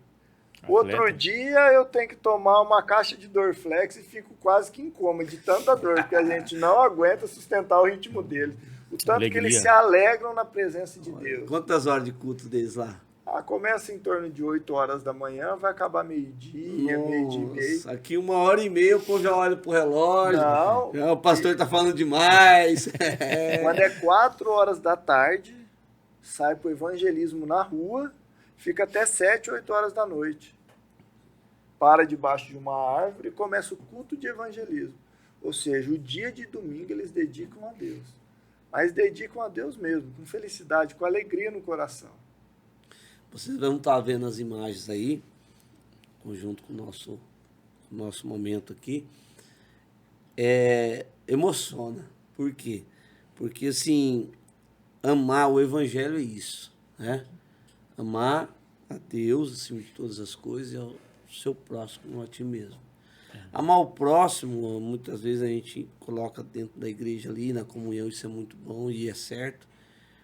outro dia eu tenho que tomar uma caixa de Dorflex e fico quase que em coma de tanta dor, porque a gente não aguenta sustentar o ritmo deles. O tanto que eles Alegria. se alegram na presença de Deus. Quantas horas de culto deles lá? Começa em torno de 8 horas da manhã, vai acabar meio-dia, meio-dia e meio. Nossa, aqui 1h30 o povo já olha pro relógio. Não. Já o pastor tá falando demais. Quando é 4 horas da tarde, sai pro evangelismo na rua, fica até 7, 8 horas da noite. Para debaixo de uma árvore e começa o culto de evangelismo. Ou seja, o dia de domingo eles dedicam a Deus. Mas dedicam a Deus mesmo, com felicidade, com alegria no coração. Vocês vão estar vendo as imagens aí, junto com o nosso momento aqui. Emociona. Por quê? Porque, assim, amar o evangelho é isso, né? Amar a Deus acima de todas as coisas e ao seu próximo, a ti mesmo. Amar o próximo, muitas vezes a gente coloca dentro da igreja ali, na comunhão, isso é muito bom e é certo.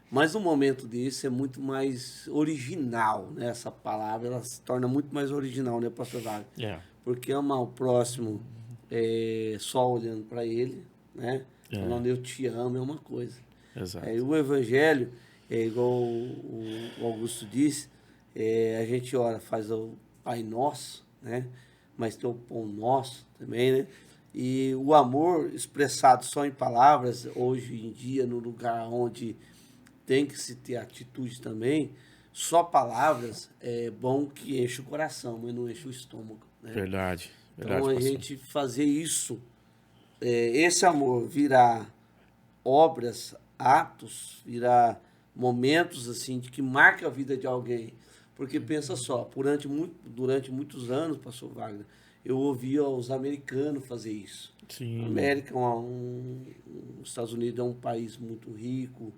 Mas no momento desse é muito mais original, né? Essa palavra, ela se torna muito mais original, né, pastor Wagner? Porque amar o próximo só olhando para ele, né? Falando eu te amo é uma coisa. Exato. O evangelho, igual o Augusto disse, a gente ora, faz o Pai Nosso, né? Mas tem o Pão Nosso também, né? E o amor expressado só em palavras, hoje em dia, no lugar onde tem que se ter atitude também, só palavras é bom que enche o coração, mas não enche o estômago, né? Verdade. Então, a pastor. gente fazer isso, esse amor virar obras, atos, virar momentos assim de que marca a vida de alguém. Porque pensa só, durante muitos anos, pastor Wagner, eu ouvia os americanos fazer isso. Sim. A América, os Estados Unidos é um país muito rico.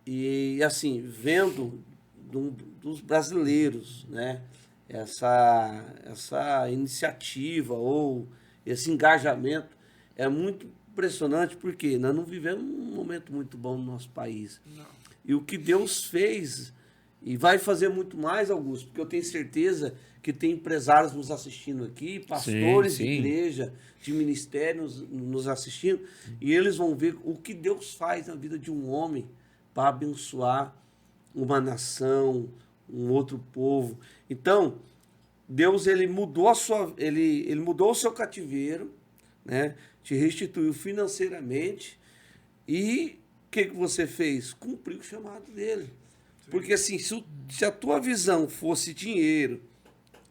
E assim, vendo dos brasileiros, né, essa iniciativa ou esse engajamento é muito impressionante, porque nós não vivemos um momento muito bom no nosso país. Não. E o que Deus fez, e vai fazer muito mais, Augusto, porque eu tenho certeza que tem empresários nos assistindo aqui, pastores Sim, de sim. igreja, de ministérios nos assistindo, e eles vão ver o que Deus faz na vida de um homem para abençoar uma nação, um outro povo. Então, Deus ele mudou ele mudou o seu cativeiro, né? Te restituiu financeiramente e o que você fez? Cumpriu o chamado dele. Porque assim, se a tua visão fosse dinheiro,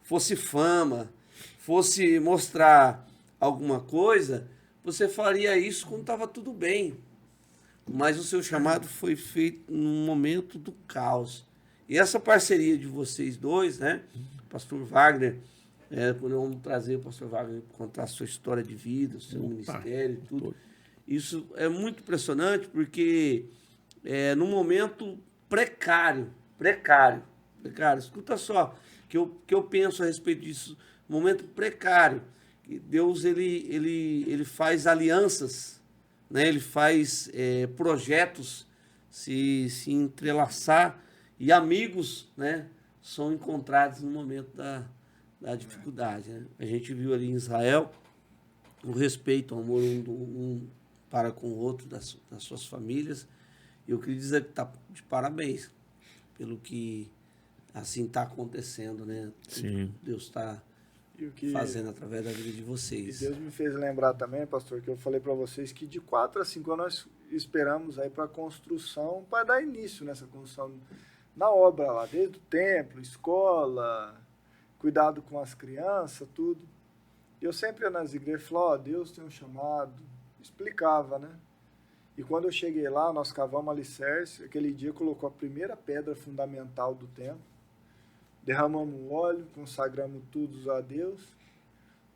fosse fama, fosse mostrar alguma coisa, você faria isso quando estava tudo bem. Mas o seu chamado foi feito num momento do caos. E essa parceria de vocês dois, né? Pastor Wagner, quando eu vamos trazer o pastor Wagner para contar a sua história de vida, o seu ministério e tudo. Isso é muito impressionante porque num momento precário. Escuta só, que eu penso a respeito disso. Momento precário. Deus ele faz alianças né? Ele faz projetos se entrelaçar e amigos, né, são encontrados no momento da dificuldade, né? A gente viu ali em Israel o respeito, o amor um para com o outro, das suas famílias. E eu queria dizer que está de parabéns pelo que assim está acontecendo, né? Sim. Deus está fazendo através da vida de vocês. E Deus me fez lembrar também, pastor, que eu falei para vocês que de 4 a 5 anos nós esperamos aí para a construção, para dar início nessa construção na obra lá, desde o templo, escola, cuidado com as crianças, tudo. E eu sempre ia nas igrejas e falava, Deus tem um chamado, explicava, né? E quando eu cheguei lá, nós cavamos alicerce, aquele dia colocou a primeira pedra fundamental do templo, derramamos óleo, consagramos tudo a Deus,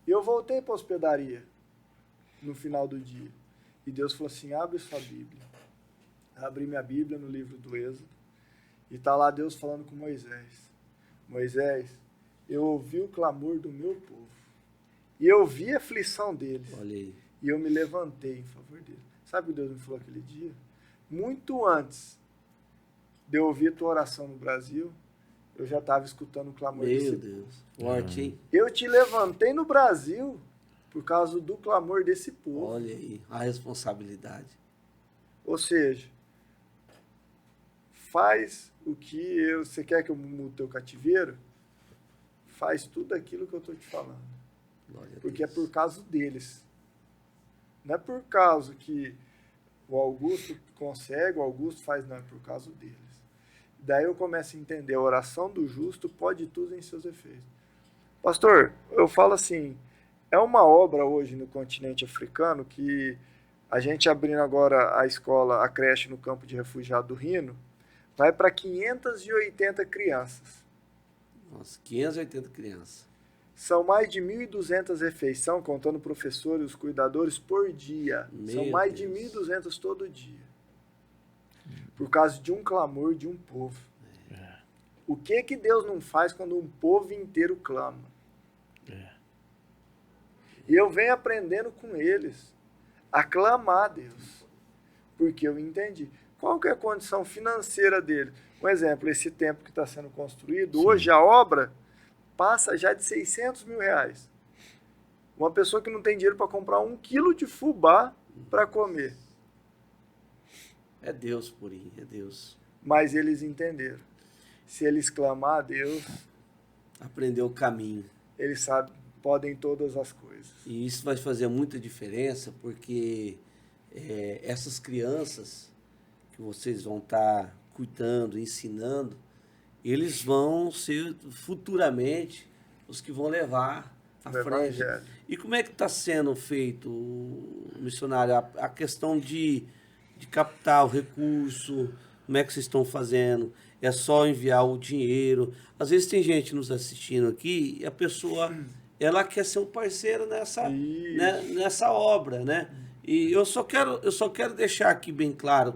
e eu voltei para a hospedaria no final do dia. E Deus falou assim, abre sua Bíblia. Abri minha Bíblia no livro do Êxodo, e está lá Deus falando com Moisés. Moisés, eu ouvi o clamor do meu povo, e eu vi a aflição deles, Olha aí. e eu me levantei em favor deles. Sabe o que Deus me falou aquele dia? Muito antes de eu ouvir a tua oração no Brasil, eu já estava escutando o clamor desse povo. Meu Deus, forte, hein? Eu te levantei no Brasil por causa do clamor desse povo. Olha aí, a responsabilidade. Ou seja, faz o que você quer que eu mude o teu cativeiro? Faz tudo aquilo que eu estou te falando. Glória a Porque é Deus. por causa deles. Não é por causa que o Augusto consegue, o Augusto faz, não, é por causa deles. Daí eu começo a entender, a oração do justo pode tudo em seus efeitos. Pastor, eu falo assim, é uma obra hoje no continente africano que a gente abrindo agora a escola, a creche no campo de refugiado do Rino, vai para 580 crianças. Nossa, 580 crianças. São mais de 1.200 refeições, contando professores e os cuidadores, por dia. São mais de 1.200 todo dia. Por causa de um clamor de um povo. O que Deus não faz quando um povo inteiro clama? E eu venho aprendendo com eles a clamar a Deus. Porque eu entendi. Qual que é a condição financeira dele? Um exemplo, esse templo que está sendo construído, Sim. hoje a obra passa já de 600 mil reais. Uma pessoa que não tem dinheiro para comprar 1 quilo de fubá para comer. É Deus, Purim, é Deus. Mas eles entenderam. Se eles clamar a Deus, Aprendeu o caminho. eles sabem, podem todas as coisas. E isso vai fazer muita diferença, porque essas crianças que vocês vão estar cuidando, ensinando, eles vão ser futuramente os que vão levar à O frente. Evangelho. E como é que está sendo feito, missionário, a questão de captar o recurso? Como é que vocês estão fazendo? É só enviar o dinheiro? Às vezes tem gente nos assistindo aqui e a pessoa ela quer ser um parceiro nessa obra, né? E eu só quero deixar aqui bem claro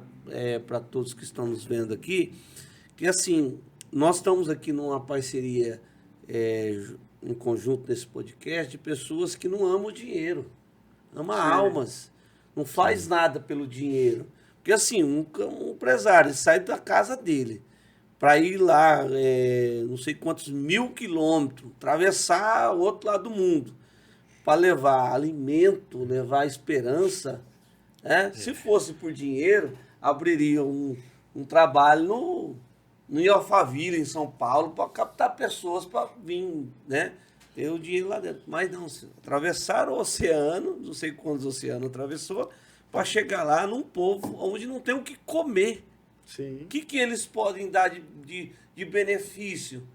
para todos que estão nos vendo aqui, que assim, nós estamos aqui numa parceria em conjunto nesse podcast de pessoas que não amam o dinheiro, amam almas, não faz nada pelo dinheiro. Porque assim, um empresário sai da casa dele para ir lá, não sei quantos 1.000 quilômetros, atravessar o outro lado do mundo, para levar alimento, levar esperança. Né? Se fosse por dinheiro, abriria um trabalho no Alphaville, em São Paulo, para captar pessoas para vir, né? Ter o dinheiro lá dentro. Mas não, atravessaram o oceano, não sei quantos oceanos atravessou, para chegar lá num povo onde não tem o que comer. Sim. O que eles podem dar de benefício?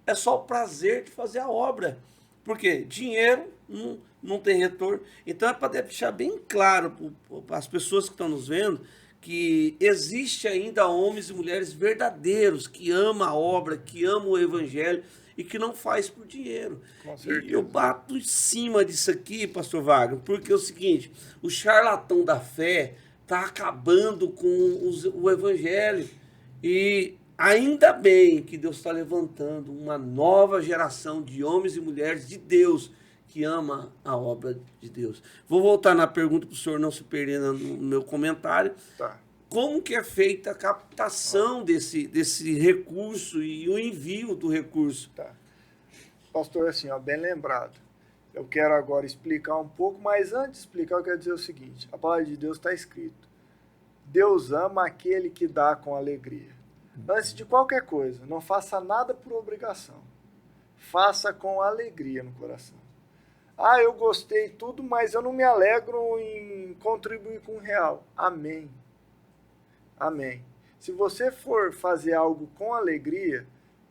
É só o prazer de fazer a obra. Porque dinheiro não tem retorno. Então é para deixar bem claro para as pessoas que estão nos vendo que existe ainda homens e mulheres verdadeiros que amam a obra, que amam o evangelho e que não faz por dinheiro. Com certeza. E eu bato em cima disso aqui, pastor Wagner, porque é o seguinte, o charlatão da fé está acabando com o evangelho. E ainda bem que Deus está levantando uma nova geração de homens e mulheres de Deus que ama a obra de Deus. Vou voltar na pergunta para o senhor não se perder no meu comentário. Tá. Como que é feita a captação desse recurso e o envio do recurso? Tá. Pastor, assim, ó, bem lembrado. Eu quero agora explicar um pouco, mas antes de explicar, eu quero dizer o seguinte. A palavra de Deus está escrito. Deus ama aquele que dá com alegria. Antes de qualquer coisa, não faça nada por obrigação. Faça com alegria no coração. Ah, eu gostei tudo, mas eu não me alegro em contribuir com R$1. Amém. Amém. Se você for fazer algo com alegria,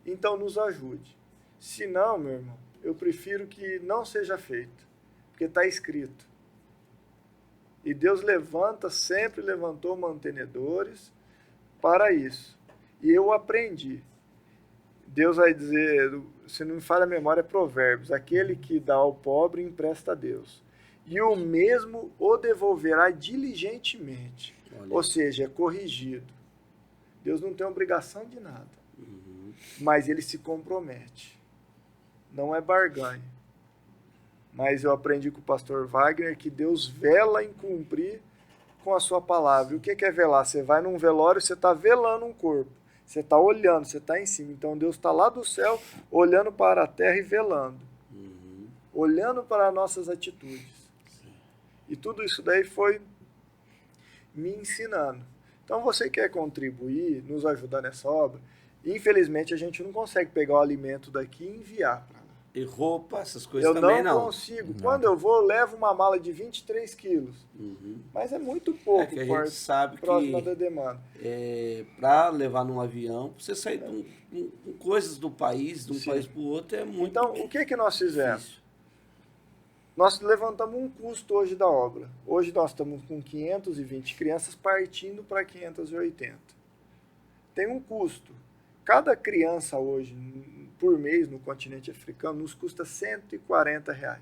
então nos ajude. Se não, meu irmão, eu prefiro que não seja feito, porque está escrito. E Deus sempre levantou mantenedores para isso. E eu aprendi. Deus vai dizer, se não me falha a memória, é Provérbios, aquele que dá ao pobre empresta a Deus. E o mesmo o devolverá diligentemente. Olha. Ou seja, é corrigido. Deus não tem obrigação de nada. Mas ele se compromete. Não é barganha. Mas eu aprendi com o pastor Wagner que Deus vela em cumprir com a sua palavra. E o que é velar? Você vai num velório, você está velando um corpo. Você está olhando, você está em cima. Então Deus está lá do céu, olhando para a terra e velando. Olhando para nossas atitudes. E tudo isso daí foi me ensinando. Então você quer contribuir, nos ajudar nessa obra, infelizmente a gente não consegue pegar o alimento daqui e enviar para lá. E roupa, essas coisas eu também não não? Consigo. Quando eu vou, eu levo uma mala de 23 quilos. Mas é muito pouco que a gente sabe próxima da demanda. Para levar num avião, você sair com coisas do país, de um país para o outro, é muito Então, o que nós fizemos? difícil. Nós levantamos um custo hoje da obra. Hoje nós estamos com 520 crianças partindo para 580. Tem um custo. Cada criança hoje, por mês, no continente africano, nos custa R$140.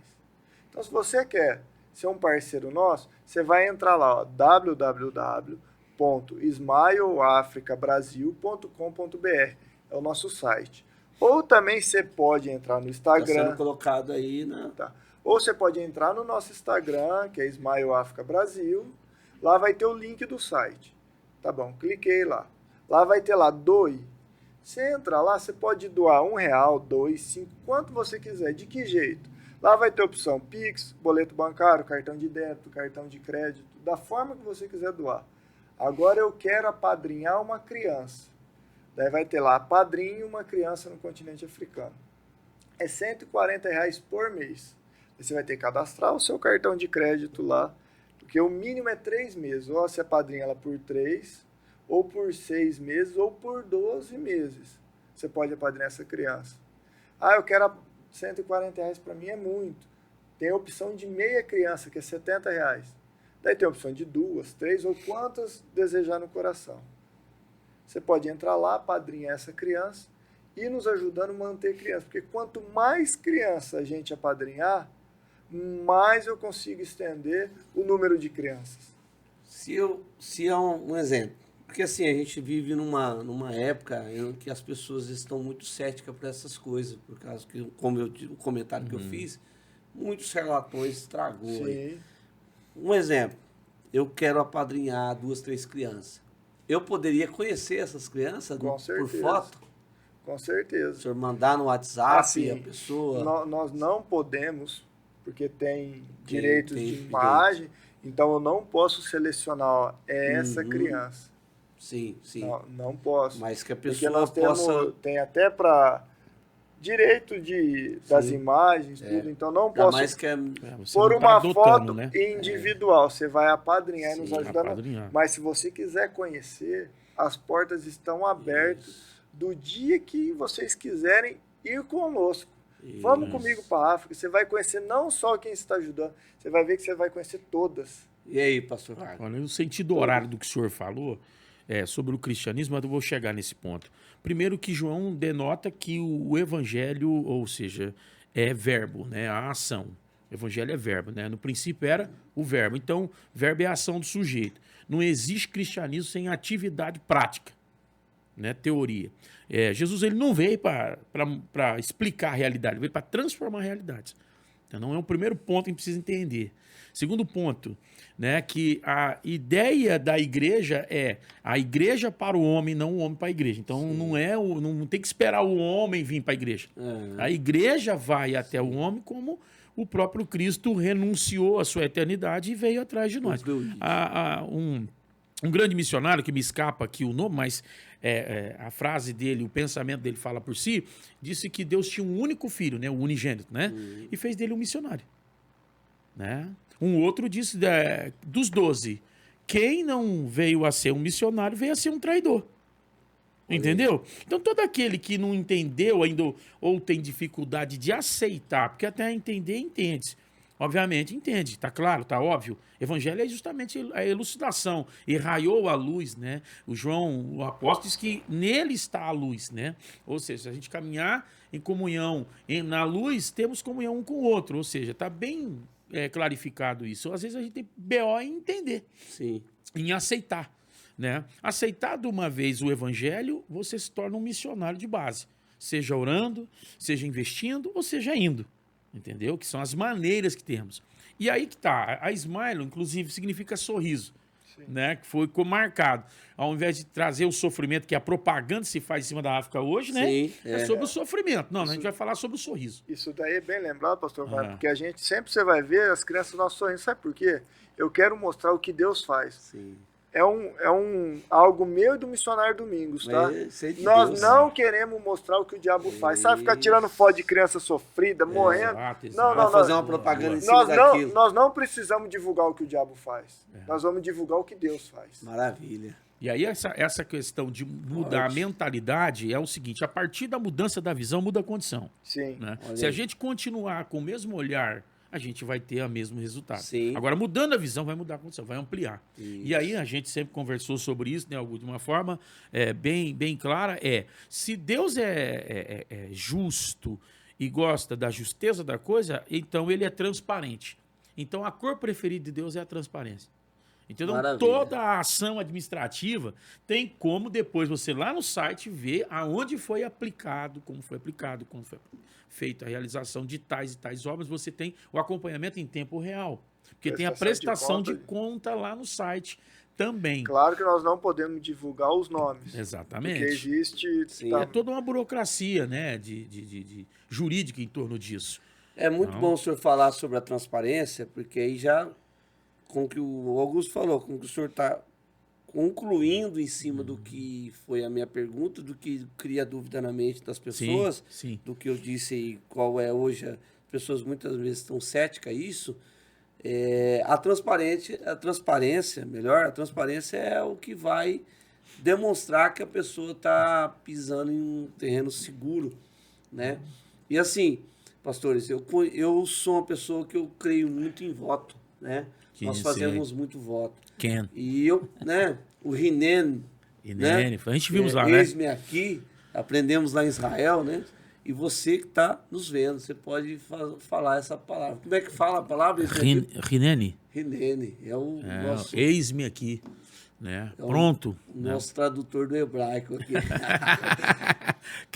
Então, se você quer ser um parceiro nosso, você vai entrar lá, www.smileafricabrasil.com.br. É o nosso site. Ou também você pode entrar no Instagram. Está sendo colocado aí, né? Tá. Ou você pode entrar no nosso Instagram, que é Smile Africa Brasil. Lá vai ter o link do site. Tá bom, cliquei lá. Lá vai ter lá, doe. Você entra lá, você pode doar R$1, 2, 5, quanto você quiser. De que jeito? Lá vai ter opção Pix, boleto bancário, cartão de débito, cartão de crédito, da forma que você quiser doar. Agora eu quero apadrinhar uma criança. Daí vai ter lá, apadrinhe uma criança no continente africano. É R$140 por mês. Você vai ter que cadastrar o seu cartão de crédito lá, porque o mínimo é 3 meses. Ou você apadrinha ela por 3, ou por 6 meses, ou por 12 meses. Você pode apadrinhar essa criança. Ah, eu quero R$140 para mim é muito. Tem a opção de meia criança, que é R$70. Daí tem a opção de 2, 3 ou quantas desejar no coração. Você pode entrar lá, apadrinhar essa criança e nos ajudando a manter criança. Porque quanto mais criança a gente apadrinhar, mais eu consigo estender o número de crianças. Se é um exemplo, porque assim, a gente vive numa época em que as pessoas estão muito céticas para essas coisas, por causa que, como o comentário que eu fiz, muitos charlatões estragou. Aí. Um exemplo, eu quero apadrinhar 2, 3 crianças. Eu poderia conhecer essas crianças por foto? Com certeza. O senhor mandar no WhatsApp assim, a pessoa? Nós não podemos, porque tem direitos de imagem, então eu não posso selecionar, ó, essa criança. Sim, sim. Não posso. Mas que a pessoa porque nós possa... tem até para direito das imagens, tudo, então não posso mais que por uma foto né? individual. Você vai apadrinhar e nos ajudar. Mas se você quiser conhecer, as portas estão abertas do dia que vocês quiserem ir conosco. Vamos comigo para a África. Você vai conhecer não só quem está ajudando, você vai ver que você vai conhecer todas. E aí, pastor Wagner? Olha, no sentido horário do que o senhor falou, sobre o cristianismo, mas eu vou chegar nesse ponto. Primeiro que João denota que o evangelho, ou seja, é verbo, né? A ação. O evangelho é verbo, né? No princípio era o verbo. Então, verbo é a ação do sujeito. Não existe cristianismo sem atividade prática, né? Teoria. Jesus ele não veio para explicar a realidade, ele veio para transformar realidades. Então, é o primeiro ponto que a gente precisa entender. Segundo ponto, né, que a ideia da igreja é a igreja para o homem, não o homem para a igreja. Então, não tem que esperar o homem vir para a igreja. A igreja vai até o homem como o próprio Cristo renunciou à sua eternidade e veio atrás de nós. Um grande missionário, que me escapa aqui o nome, mas a frase dele, o pensamento dele fala por si, disse que Deus tinha um único filho, né, o unigênito, né, e fez dele um missionário. Né? Um outro disse, dos 12, quem não veio a ser um missionário veio a ser um traidor. Entendeu? Então, todo aquele que não entendeu ainda ou tem dificuldade de aceitar, porque até entender, entende. Obviamente, entende. Está claro, está óbvio. Evangelho é justamente a elucidação. E raiou a luz, né? O apóstolo diz que nele está a luz, né? Ou seja, se a gente caminhar em comunhão na luz, temos comunhão um com o outro. Ou seja, está bem clarificado isso. Às vezes a gente tem BO em entender. Sim. Em aceitar. Né? Aceitado uma vez o evangelho, você se torna um missionário de base. Seja orando, seja investindo ou seja indo. Entendeu? Que são as maneiras que temos. E aí que tá. A Smile, inclusive, significa sorriso. Né? Que foi marcado. Ao invés de trazer o sofrimento que a propaganda se faz em cima da África hoje, né? Sim, é sobre o sofrimento. Não, a gente vai falar sobre o sorriso. Isso daí é bem lembrado, pastor Wagner, porque a gente sempre, você vai ver as crianças do nosso sorriso. Sabe por quê? Eu quero mostrar o que Deus faz. Sim. É algo meu e do Missionário Domingos, tá? Nós não queremos mostrar o que o diabo faz. Sabe, ficar tirando foto de criança sofrida, morrendo. Não, vai fazer uma propaganda em cima daquilo. Nós não precisamos divulgar o que o diabo faz. Nós vamos divulgar o que Deus faz. Maravilha. E aí essa questão de mudar a mentalidade é o seguinte, a partir da mudança da visão, muda a condição. Sim. Né? Se a gente continuar com o mesmo olhar, a gente vai ter o mesmo resultado. Sim. Agora, mudando a visão, vai mudar a condição, vai ampliar. Isso. E aí, a gente sempre conversou sobre isso, né, de uma forma bem clara, se Deus é justo e gosta da justeza da coisa, então ele é transparente. Então, a cor preferida de Deus é a transparência. Então, toda a ação administrativa tem como depois você lá no site ver aonde foi aplicado, como foi feita a realização de tais e tais obras, você tem o acompanhamento em tempo real. Porque tem a prestação de conta lá no site também. Claro que nós não podemos divulgar os nomes. Exatamente. Porque existe... É toda uma burocracia, né, de jurídica em torno disso. É muito bom o senhor falar sobre a transparência, porque aí já, com o que o Augusto falou, com o que o senhor está concluindo em cima do que foi a minha pergunta, do que cria dúvida na mente das pessoas, sim. do que eu disse aí, qual é hoje, as pessoas muitas vezes estão céticas a isso, a transparência é o que vai demonstrar que a pessoa está pisando em um terreno seguro, né? E assim, pastores, eu sou uma pessoa que eu creio muito em voto, né? Nós fazemos muito voto. E eu, né? O Rinene, né? A gente vimos lá, né? Eis-me aqui, aprendemos lá em Israel, né? E você que está nos vendo, você pode falar essa palavra. Como é que fala a palavra? Rinene. Rinene. É o nosso... Eis-me aqui. Né? Pronto. O nosso tradutor do hebraico aqui.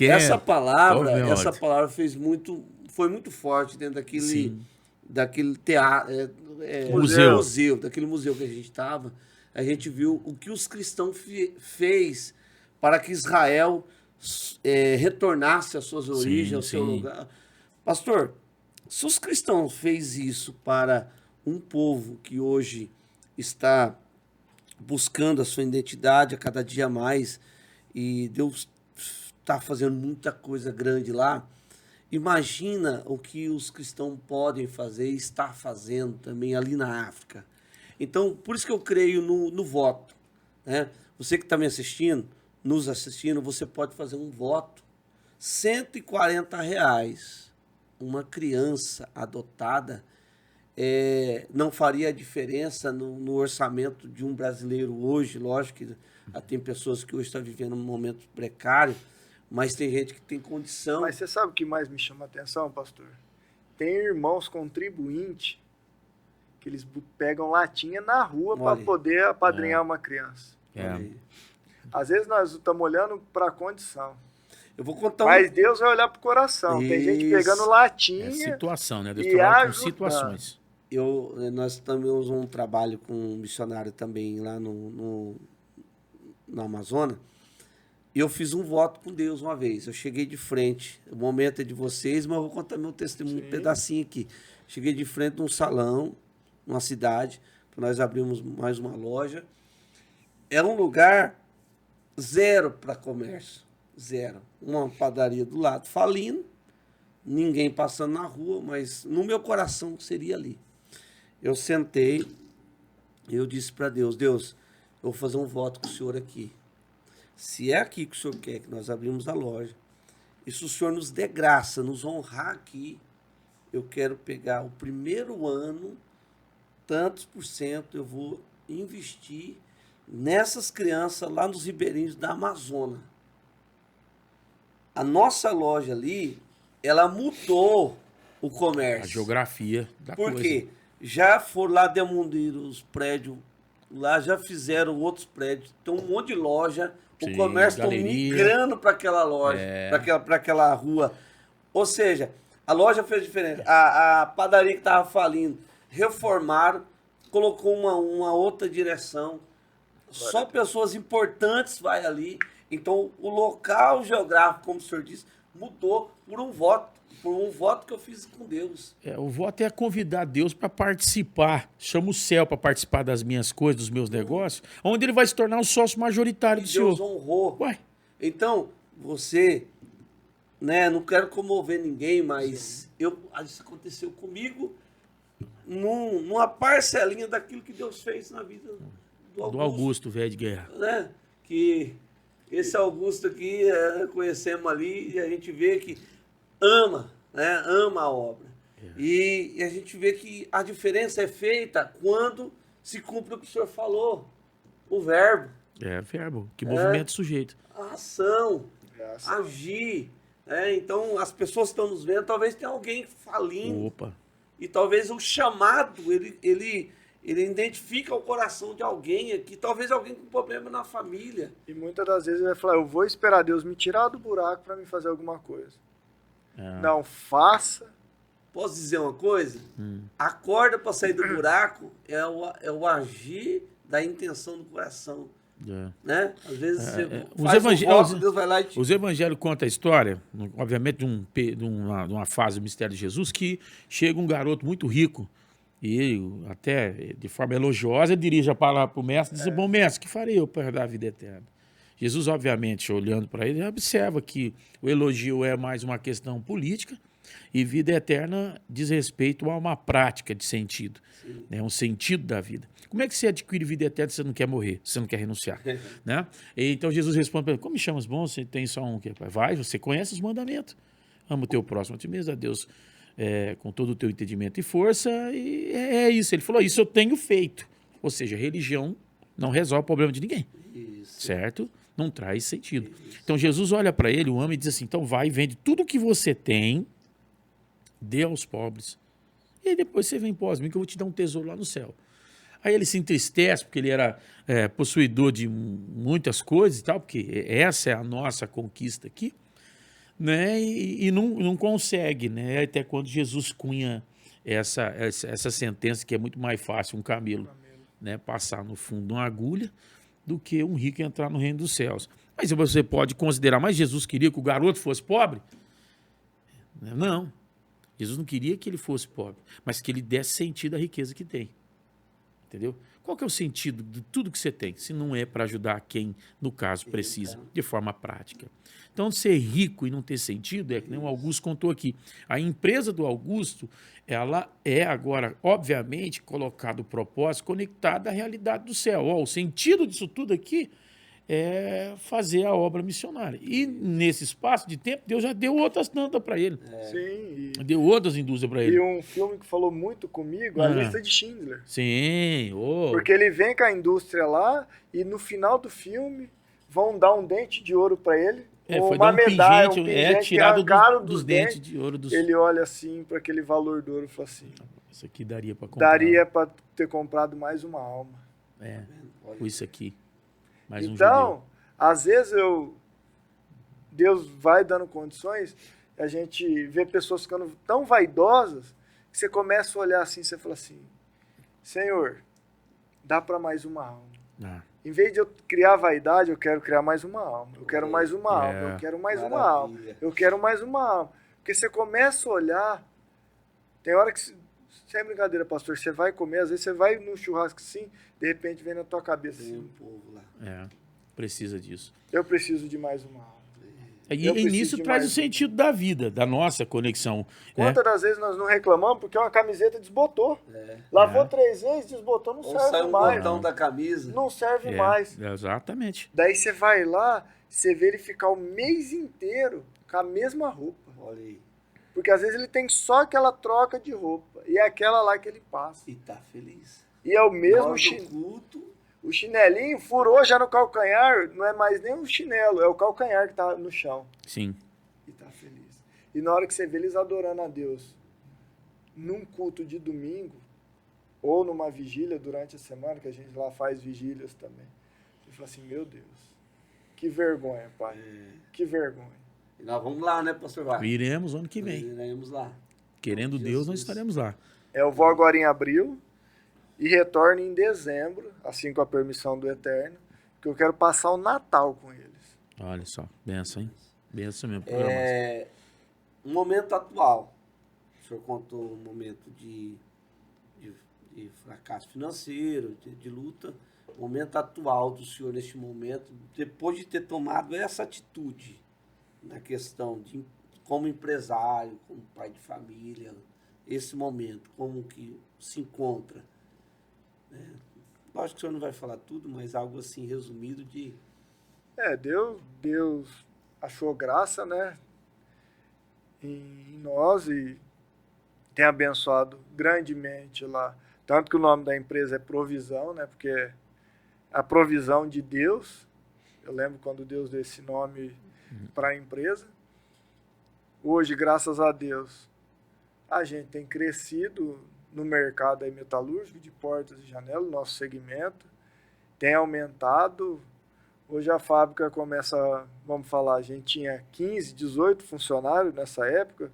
Essa palavra foi muito forte dentro daquele teatro, museu, daquele museu que a gente estava. A gente viu o que os cristãos fez para que Israel retornasse às suas origens, ao seu lugar. Pastor, se os cristãos fez isso para um povo que hoje está buscando a sua identidade a cada dia mais, e Deus está fazendo muita coisa grande lá, imagina o que os cristãos podem fazer e está fazendo também ali na África. Então, por isso que eu creio no voto, né? Você que está nos assistindo, você pode fazer um voto, R$140, uma criança adotada, não faria diferença no orçamento de um brasileiro hoje. Lógico que tem pessoas que hoje estão vivendo um momento precário, mas tem gente que tem condição. Mas você sabe o que mais me chama a atenção, pastor? Tem irmãos contribuintes que eles pegam latinha na rua para poder apadrinhar uma criança. Às vezes nós estamos olhando para a condição. Eu vou contar Mas Deus vai olhar pro coração. Tem gente pegando latinha. É situação, né? Deus e trabalha com ajudar. situações. Nós temos um trabalho com um missionário também lá na Amazônia. E eu fiz um voto com Deus uma vez. Eu cheguei de frente. O momento é de vocês, mas eu vou contar meu testemunho, um pedacinho aqui. Cheguei de frente de um salão, numa cidade, que nós abrimos mais uma loja. Era um lugar zero para comércio. Zero. Uma padaria do lado falindo, ninguém passando na rua, mas no meu coração seria ali. Eu sentei, eu disse para Deus, Deus, eu vou fazer um voto com o senhor aqui. Se é aqui que o senhor quer que nós abrimos a loja, e se o senhor nos der graça, nos honrar aqui, eu quero pegar o primeiro ano, tantos por cento, eu vou investir nessas crianças lá nos ribeirinhos da Amazônia. A nossa loja ali, ela mudou o comércio. A geografia da Por coisa. quê? Já foram lá demundir os prédios, lá já fizeram outros prédios, tem um monte de loja, Sim, o comércio está galeria. migrando para aquela loja, para aquela rua. Ou seja, a loja fez diferença. A padaria que estava falindo, reformaram, colocou uma outra direção. Só pessoas importantes vai ali. Então, o local geográfico, como o senhor disse, mudou por um voto que eu fiz com Deus. O voto é convidar Deus para participar. Chama o céu para participar das minhas coisas, dos meus negócios, onde ele vai se tornar o sócio majoritário do Deus senhor. honrou. Ué. Então, você, né, não quero comover ninguém, mas isso aconteceu comigo numa parcelinha daquilo que Deus fez na vida do Augusto, velho de guerra. Né? Que esse Augusto aqui, conhecemos ali e a gente vê que ama, né? Ama a obra. E a gente vê que a diferença é feita quando se cumpre o que o senhor falou, o verbo. Verbo, que movimento sujeito. A ação, agir. Então, as pessoas que estão nos vendo, talvez tenha alguém falindo. Opa. E talvez o chamado, ele identifica o coração de alguém aqui, talvez alguém com problema na família. E muitas das vezes ele vai falar, eu vou esperar Deus me tirar do buraco para me fazer alguma coisa. Não faça. Posso dizer uma coisa? A corda para sair do buraco é o agir da intenção do coração. Né? Às vezes Deus vai lá e Os evangelhos contam a história, obviamente, de uma fase do mistério de Jesus, que chega um garoto muito rico, e ele, até de forma elogiosa, dirige a palavra para o mestre e diz, bom mestre, que farei eu para herdar a vida eterna? Jesus, obviamente, olhando para ele, observa que o elogio é mais uma questão política e vida eterna diz respeito a uma prática de sentido, né? Um sentido da vida. Como é que você adquire vida eterna se você não quer morrer, se você não quer renunciar? Né? E então Jesus responde para ele, como me chamas bom, você tem só um? Vai, você conhece os mandamentos. Ama o teu próximo a ti mesmo, a Deus com todo o teu entendimento e força, e é isso. Ele falou, isso eu tenho feito. Ou seja, religião não resolve o problema de ninguém. Isso. Certo? Não traz sentido. Isso. Então Jesus olha para ele, o ama, e diz assim, então vai, vende tudo que você tem, dê aos pobres. E aí depois você vem pós mim que eu vou te dar um tesouro lá no céu. Aí ele se entristece, porque ele era possuidor de muitas coisas e tal, porque essa é a nossa conquista aqui, né? E não consegue, né? Até quando Jesus cunha essa sentença que é muito mais fácil um camelo, né, passar no fundo de uma agulha do que um rico entrar no reino dos céus. Mas você pode considerar, mas Jesus queria que o garoto fosse pobre? Não. Jesus não queria que ele fosse pobre, mas que ele desse sentido à riqueza que tem. Entendeu? Qual que é o sentido de tudo que você tem, se não é para ajudar quem, no caso, precisa, de forma prática? Então, ser rico e não ter sentido é que nem o Augusto contou aqui. A empresa do Augusto, ela é agora, obviamente, colocado o propósito conectado à realidade do céu. O sentido disso tudo aqui é fazer a obra missionária. E nesse espaço de tempo, Deus já deu outras tantas para ele. Sim. Deu outras indústrias para ele. E um filme que falou muito comigo, A Lista de Schindler. Sim. Porque ele vem com a indústria lá e no final do filme vão dar um dente de ouro para ele. Foi uma medalha, um pingente tirado dos dentes de ouro. Ele olha assim para aquele valor do ouro e fala assim, isso aqui daria para comprar. Daria para ter comprado mais uma alma. Com isso aqui. Mais então, um às vezes Deus vai dando condições, a gente vê pessoas ficando tão vaidosas que você começa a olhar assim, você fala assim, Senhor, dá para mais uma alma. Em vez de eu criar vaidade, eu quero criar mais uma alma. Eu quero mais uma alma. Eu quero mais uma alma. Eu quero mais uma alma. Porque você começa a olhar, tem hora que, sem brincadeira, pastor, você vai comer, às vezes você vai num churrasco assim, de repente vem na tua cabeça assim, um povo lá. Precisa disso. Eu preciso de mais uma alma. E nisso traz o sentido da vida, da nossa conexão. Quantas das vezes nós não reclamamos porque uma camiseta desbotou? Lavou 3 vezes, desbotou, não serve mais. Botão da camisa. Não serve mais. Exatamente. Daí você vai lá, você vê ele ficar o mês inteiro com a mesma roupa. Olha aí. Porque às vezes ele tem só aquela troca de roupa. E é aquela lá que ele passa. E tá feliz. E é o mesmo culto. O chinelinho furou já no calcanhar, não é mais nem um chinelo, é o calcanhar que tá no chão. Sim. E tá feliz. E na hora que você vê eles adorando a Deus, num culto de domingo, ou numa vigília durante a semana, que a gente lá faz vigílias também, você fala assim, meu Deus, que vergonha, pai. Que vergonha. E nós vamos lá, né, pastor Wagner? Iremos ano que vem. Iremos lá. Querendo Deus, nós estaremos lá. Eu vou agora em abril e retorno em dezembro, assim com a permissão do Eterno, que eu quero passar o Natal com eles. Olha só, benção, hein? Benção mesmo. Um momento atual. O senhor contou um momento de fracasso financeiro, de luta. O momento atual do senhor neste momento, depois de ter tomado essa atitude na questão de como empresário, como pai de família, esse momento, como que se encontra? Lógico que o senhor não vai falar tudo, mas algo assim resumido de... Deus achou graça, né, em nós e tem abençoado grandemente lá. Tanto que o nome da empresa é Provisão, né, porque é a provisão de Deus. Eu lembro quando Deus deu esse nome para a empresa. Hoje, graças a Deus, a gente tem crescido no mercado aí metalúrgico, de portas e janelas, nosso segmento, tem aumentado. Hoje a fábrica começa, vamos falar, a gente tinha 15, 18 funcionários nessa época,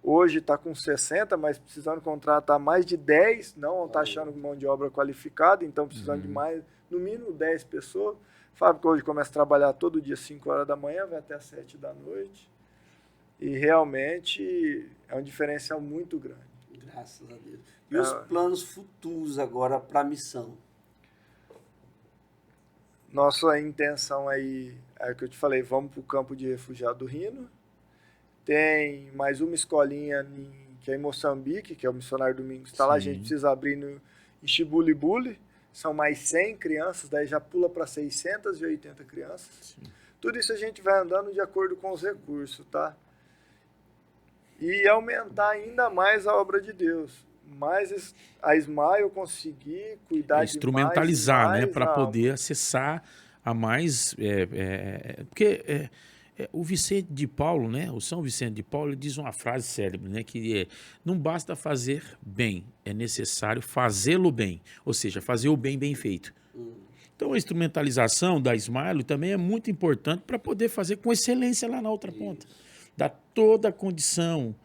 hoje está com 60, mas precisando contratar mais de 10, não está achando mão de obra qualificada, então precisando de mais, no mínimo 10 pessoas. A fábrica hoje começa a trabalhar todo dia às 5 horas da manhã, vai até às 7 da noite, e realmente é um diferencial muito grande. Graças a Deus. E os planos futuros agora para a missão? Nossa intenção aí, é o que eu te falei, vamos para o campo de refugiado do Rino. Tem mais uma escolinha que é em Moçambique, que é o Missionário Domingos. Está lá, a gente precisa abrir em Chibulibuli. São mais 100 crianças, daí já pula para 680 crianças. Sim. Tudo isso a gente vai andando de acordo com os recursos, tá? E aumentar ainda mais a obra de Deus. Mas a Smile conseguir cuidar de instrumentalizar, né, para poder acessar a mais, porque o Vicente de Paulo, né, o São Vicente de Paulo, ele diz uma frase célebre, né, que não basta fazer bem, é necessário fazê-lo bem, ou seja, fazer o bem feito. Então a instrumentalização da Smile também é muito importante para poder fazer com excelência lá na outra ponta, dar toda a condição,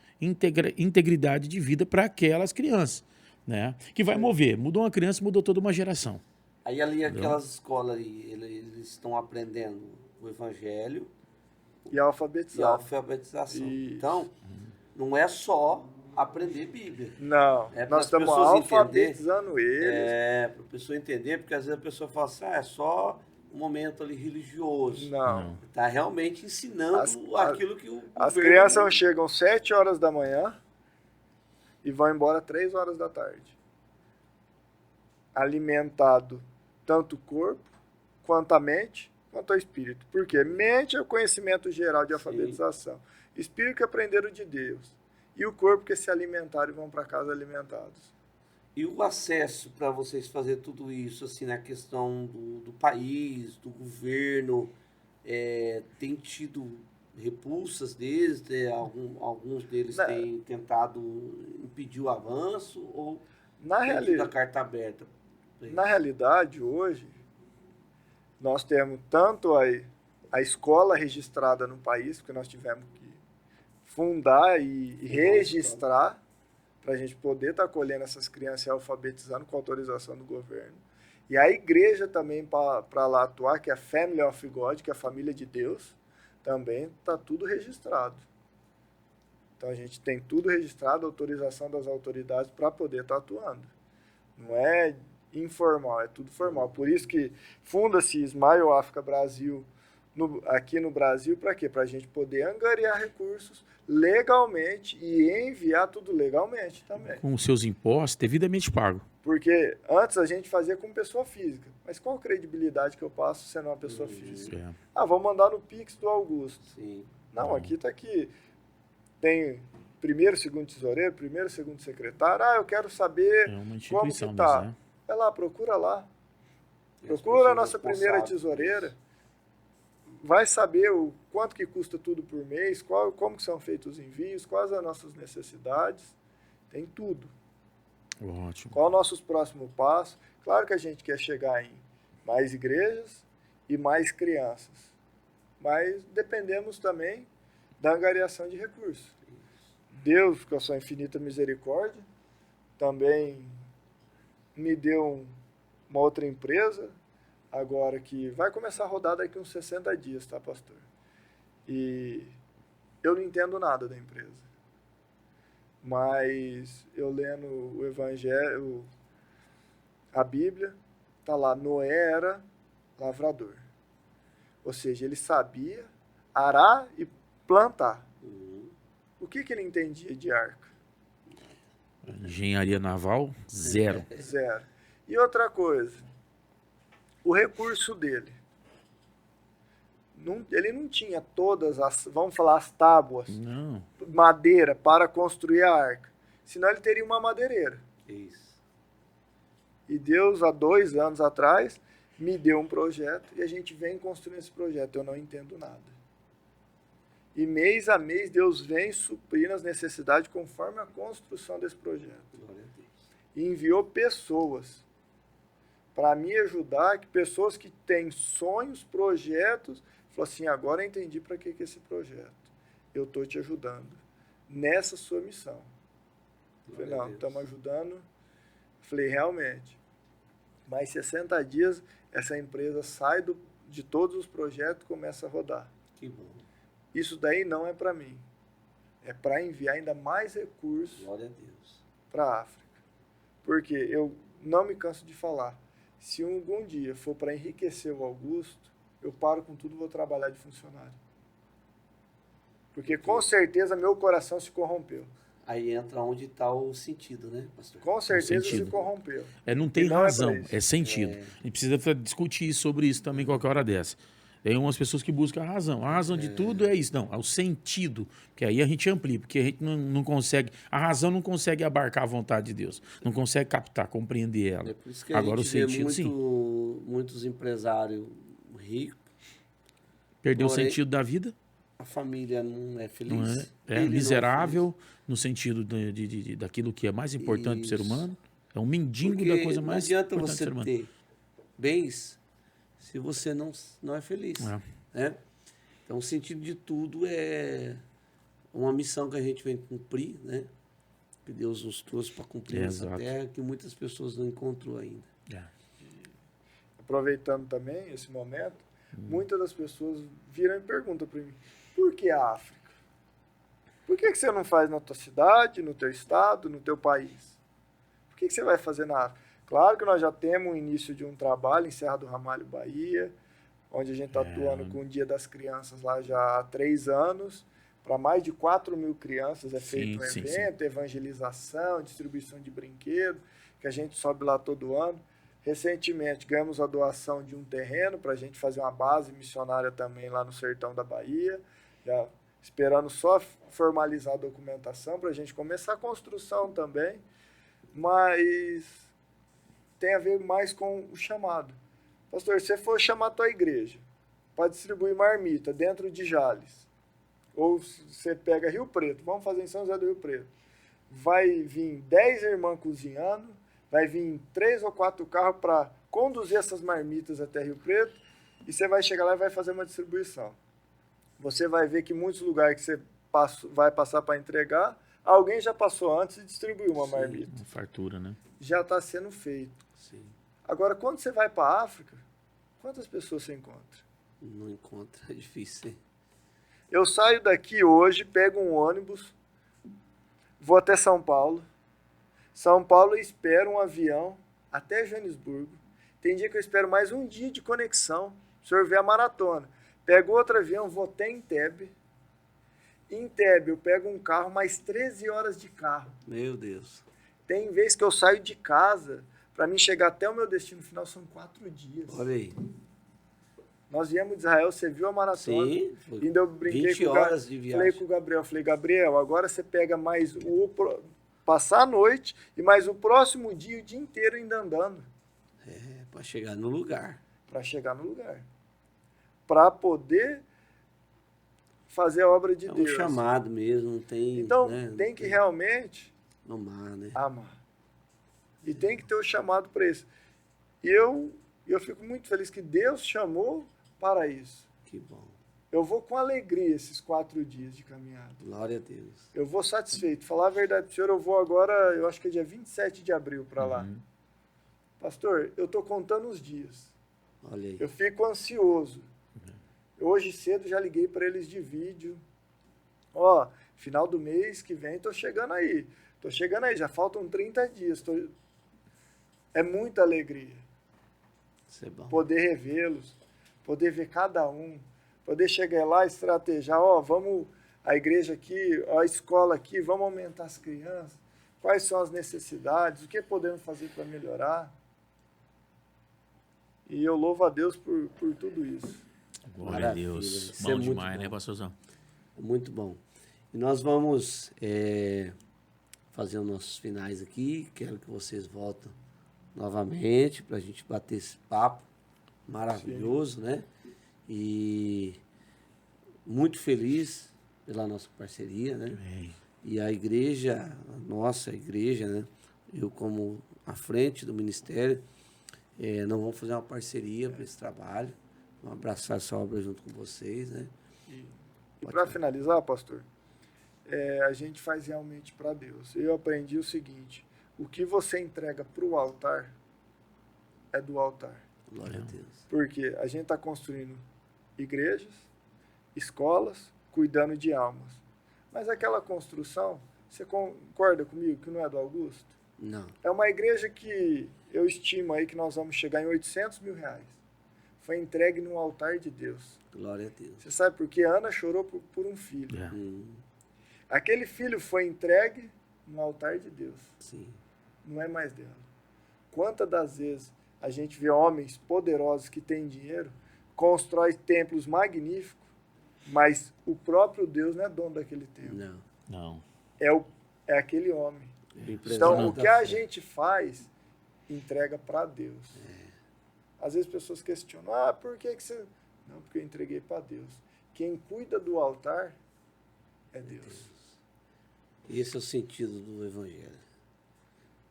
integridade de vida para aquelas crianças, né? Que vai mover. Mudou uma criança, mudou toda uma geração. Aí ali, aquelas escolas ali, eles estão aprendendo o evangelho e a alfabetização. Então, não é só aprender Bíblia. Não, nós estamos alfabetizando eles. Para a pessoa entender, porque às vezes a pessoa fala assim, é só um momento ali religioso. Não. Está realmente ensinando aquilo que o As crianças chegam 7 horas da manhã e vão embora 3 horas da tarde. Alimentado tanto o corpo, quanto a mente, quanto o espírito. Por quê? Mente é o conhecimento geral de alfabetização. Sim. Espírito que aprenderam de Deus. E o corpo que se alimentaram e vão para casa alimentados. E o acesso para vocês fazer tudo isso, assim, na questão do país, do governo, tem tido repulsas deles? Alguns deles têm tentado impedir o avanço? Ou tem tido a carta aberta? Na realidade, hoje, nós temos tanto aí a escola registrada no país, porque nós tivemos que fundar e registrar para a gente poder estar acolhendo essas crianças e alfabetizando com autorização do governo. E a igreja também para lá atuar, que é a Family of God, que é a família de Deus, também está tudo registrado. Então a gente tem tudo registrado, autorização das autoridades para poder estar atuando. Não é informal, é tudo formal. Por isso que funda-se Smile África Brasil aqui no Brasil, para quê? Para a gente poder angariar recursos legalmente e enviar tudo legalmente também. Com os seus impostos devidamente pago. Porque antes a gente fazia com pessoa física. Mas qual a credibilidade que eu passo sendo uma pessoa física? É. Ah, vou mandar no Pix do Augusto. Sim. Não, aqui está aqui. Tem primeiro, segundo tesoureiro, primeiro, segundo secretário. Ah, eu quero saber É uma como instituição que tá. mesmo, né? Vai lá, procura lá. E as Procura a pessoas nossa primeira responsáveis por tesoureira. isso. Vai saber o quanto que custa tudo por mês, como que são feitos os envios, quais as nossas necessidades. Tem tudo. Ótimo. Qual os nossos próximos passos? Claro que a gente quer chegar em mais igrejas e mais crianças. Mas dependemos também da angariação de recursos. Deus, com a sua infinita misericórdia, também me deu uma outra empresa, agora que vai começar a rodar daqui uns 60 dias, tá, pastor? E eu não entendo nada da empresa. Mas eu lendo o Evangelho, a Bíblia, tá lá, Noé era lavrador. Ou seja, ele sabia arar e plantar. O que ele entendia de arca? Engenharia naval, zero. Zero. E outra coisa, o recurso dele. Ele não tinha todas as, vamos falar, as tábuas, Não. madeira para construir a arca. Senão ele teria uma madeireira. Isso. E Deus, há 2 anos atrás, me deu um projeto e a gente vem construindo esse projeto. Eu não entendo nada. E mês a mês Deus vem suprindo as necessidades conforme a construção desse projeto. Glória a Deus. E enviou pessoas para me ajudar, pessoas que têm sonhos, projetos. Falou assim, agora eu entendi para que é esse projeto. Eu estou te ajudando nessa sua missão. Eu falei, não, estamos ajudando. Eu falei, realmente. Mais 60 dias, essa empresa sai de todos os projetos e começa a rodar. Que bom. Isso daí não é para mim. É para enviar ainda mais recursos Glória a Deus. para a África. Porque eu não me canso de falar. Se algum dia for para enriquecer o Augusto, eu paro com tudo e vou trabalhar de funcionário. Porque com certeza meu coração se corrompeu. Aí entra onde está o sentido, né, pastor? Com certeza sentido. se corrompeu. Não tem E não é razão, pra isso. é sentido. A gente precisa discutir sobre isso também qualquer hora dessa. Tem umas pessoas que buscam a razão. A razão de tudo é isso. Não, é o sentido. Que aí a gente amplia, porque a gente não consegue... A razão não consegue abarcar a vontade de Deus. Não consegue captar, compreender ela. É por isso que a Agora o gente vê sentido, sim. muitos empresários ricos, Perdeu o Porém, sentido da vida. a família não é Não feliz. é? ele não Miserável no sentido daquilo que é mais importante para o ser Isso. humano. É um mendigo Porque da coisa mais não adianta importante do você ser humano. ter bens se você não é feliz. É. Né? Então, o sentido de tudo é uma missão que a gente vem cumprir, né? Que Deus nos trouxe para cumprir nessa Exato. terra, que muitas pessoas não encontrou ainda. É. Aproveitando também esse momento, muitas das pessoas viram e perguntam para mim, por que a África? Por que você não faz na tua cidade, no teu estado, no teu país? Por que você vai fazer na África? Claro que nós já temos o início de um trabalho em Serra do Ramalho, Bahia, onde a gente está atuando com o Dia das Crianças lá já há 3 anos. Para mais de 4.000 crianças é feito um sim, evento, evangelização, distribuição de brinquedos, que a gente sobe lá todo ano. Recentemente ganhamos a doação de um terreno para a gente fazer uma base missionária também lá no sertão da Bahia, já esperando só formalizar a documentação para a gente começar a construção também, mas tem a ver mais com o chamado. Pastor, se você for chamar a tua igreja para distribuir marmita dentro de Jales, ou você pega Rio Preto, vamos fazer em São José do Rio Preto, vai vir 10 irmãs cozinhando, vai vir 3 ou 4 carros para conduzir essas marmitas até Rio Preto, E você vai chegar lá e vai fazer uma distribuição. Você vai ver que muitos lugares que você vai passar para entregar, alguém já passou antes e distribuiu uma marmita. Uma fartura, né? Já está sendo feito. Sim. Agora, quando você vai para a África, quantas pessoas você encontra? Não encontra, é difícil, hein? Eu saio daqui hoje, pego um ônibus, vou até São Paulo. São Paulo eu espero um avião até Joanesburgo. Tem dia que eu espero mais um dia de conexão, o senhor vê a maratona. Pego outro avião, vou até Entebbe. Em Entebbe eu pego um carro, mais 13 horas de carro. Meu Deus. Tem vez que eu saio de casa, para mim chegar até o meu destino final são 4 dias. Olha aí. Nós viemos de Israel, você viu a maratona? Sim, foi Ainda eu brinquei 20 com horas de viagem. Falei com o Gabriel, Gabriel, agora você pega mais passar a noite e mais o próximo dia, o dia inteiro ainda andando. É, para chegar no lugar. Para chegar no lugar. Para poder fazer a obra de É um Deus. chamado mesmo, não tem... Então, né, tem que realmente amar, né? amar. E tem que ter o chamado para isso. E eu fico muito feliz que Deus chamou para isso. Que bom. Eu vou com alegria esses 4 dias de caminhada. Glória a Deus. Eu vou satisfeito. Falar a verdade para o senhor, eu vou agora, eu acho que é dia 27 de abril para lá. Pastor, eu estou contando os dias. Olha aí. Eu fico ansioso. Hoje cedo já liguei para eles de vídeo. Ó, final do mês que vem estou chegando aí. Estou chegando aí, já faltam 30 dias. É muita alegria. Isso é bom. Poder revê-los, poder ver cada um, poder chegar lá e estrategiar, ó, vamos, a igreja aqui, a escola aqui, vamos aumentar as crianças, quais são as necessidades, o que podemos fazer para melhorar. E eu louvo a Deus por tudo isso. Glória a Deus. Isso Bom é muito demais, bom. né, pastorzão? Muito bom. E nós vamos fazer os nossos finais aqui. Quero que vocês voltem novamente para a gente bater esse papo maravilhoso, né? E muito feliz pela nossa parceria, né? Amém. E a igreja, a nossa igreja, né? Eu como à frente do ministério, nós vamos fazer uma parceria para esse trabalho. Vamos abraçar essa obra junto com vocês, né? E para finalizar, pastor, a gente faz realmente para Deus. Eu aprendi o seguinte, o que você entrega para o altar é do altar. Glória a Deus. Porque a gente está construindo igrejas, escolas, cuidando de almas. Mas aquela construção, você concorda comigo que não é do Augusto? Não. É uma igreja que eu estimo aí que nós vamos chegar em 800 mil reais. Foi entregue no altar de Deus. Glória a Deus. Você sabe por que Ana chorou por um filho? É. Aquele filho foi entregue no altar de Deus. Sim. Não é mais dela. Quantas das vezes a gente vê homens poderosos que têm dinheiro, constrói templos magníficos, mas o próprio Deus não é dono daquele templo. Não. Não. É aquele homem. O empresário Então, o da que a fé. gente faz, entrega para Deus. Às vezes pessoas questionam, por que você... Não, porque eu entreguei para Deus. Quem cuida do altar é Deus. Esse é o sentido do Evangelho.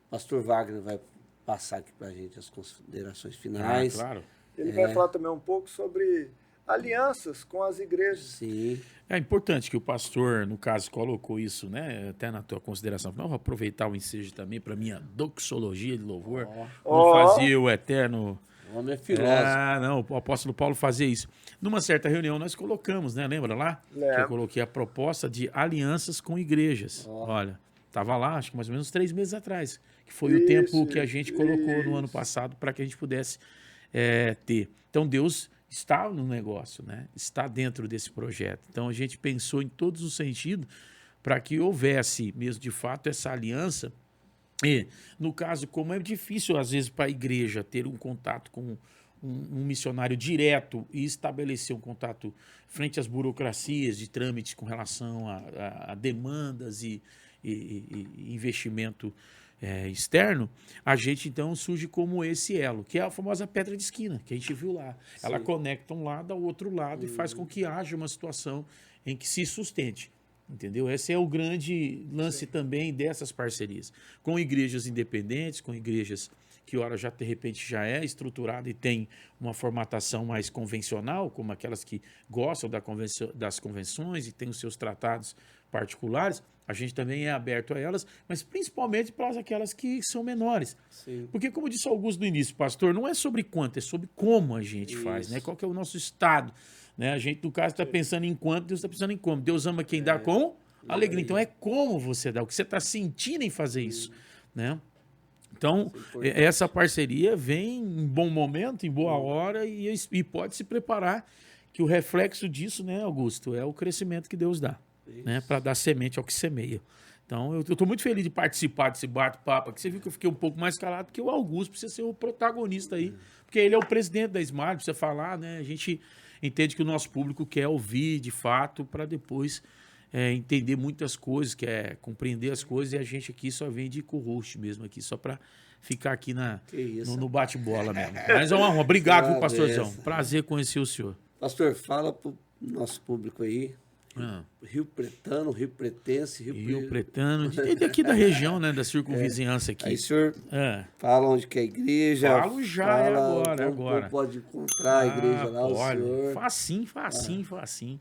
Pastor Wagner vai passar aqui para a gente as considerações finais. Claro. Ele vai falar também um pouco sobre alianças com as igrejas. Sim. É importante que o pastor, no caso, colocou isso, né? Até na tua consideração. Não, vou aproveitar o ensejo também para minha doxologia de louvor. Como fazia o eterno... O homem é filósofo. Não, o apóstolo Paulo fazia isso. Numa certa reunião nós colocamos, né? Lembra lá? Lembro. Que eu coloquei a proposta de alianças com igrejas. Olha, estava lá, acho que mais ou menos 3 meses atrás, que foi o tempo que a gente colocou no ano passado para que a gente pudesse ter. Então Deus está no negócio, né? Está dentro desse projeto. Então a gente pensou em todos os sentidos para que houvesse mesmo de fato essa aliança. E, no caso, como é difícil, às vezes, para a igreja ter um contato com um missionário direto e estabelecer um contato frente às burocracias de trâmites com relação a demandas e investimento externo, a gente, então, surge como esse elo, que é a famosa pedra de esquina, que a gente viu lá. Sim. Ela conecta um lado ao outro lado e faz com que haja uma situação em que se sustente. Entendeu? Esse é o grande lance também dessas parcerias. Com igrejas independentes, com igrejas que ora já de repente já é estruturada e tem uma formatação mais convencional, como aquelas que gostam das convenções e tem os seus tratados particulares, a gente também é aberto a elas, mas principalmente para aquelas que são menores. Sim. Porque, como disse Augusto no início, pastor, não é sobre quanto, é sobre como a gente faz, né? Qual que é o nosso estado. Né? A gente, no caso, está pensando em quanto, Deus está pensando em como. Deus ama quem dá com alegria. Então, é como você dá, o que você está sentindo em fazer isso. Né? Então, essa parceria vem em bom momento, em boa hora, e pode se preparar que o reflexo disso, né, Augusto, é o crescimento que Deus dá. Né, para dar semente ao que semeia. Então, eu estou muito feliz de participar desse bate-papo aqui. Você viu que eu fiquei um pouco mais calado, porque o Augusto precisa ser o protagonista aí, porque ele é o presidente da Smile, precisa falar, né? A gente entende que o nosso público quer ouvir, de fato, para depois entender muitas coisas, quer compreender as coisas, e a gente aqui só vem de co-host mesmo, aqui só para ficar aqui no bate-bola mesmo. Mas é uma honra. Obrigado, viu, pastorzão. Prazer conhecer o senhor. Pastor, fala para o nosso público aí. Rio Pretano, Rio Pretense, Rio Pretano, e daqui da região, né, da circunvizinhança aqui. Aí o senhor fala onde que é a igreja. Falo já, agora. Pode encontrar a igreja lá, o senhor. Facinho.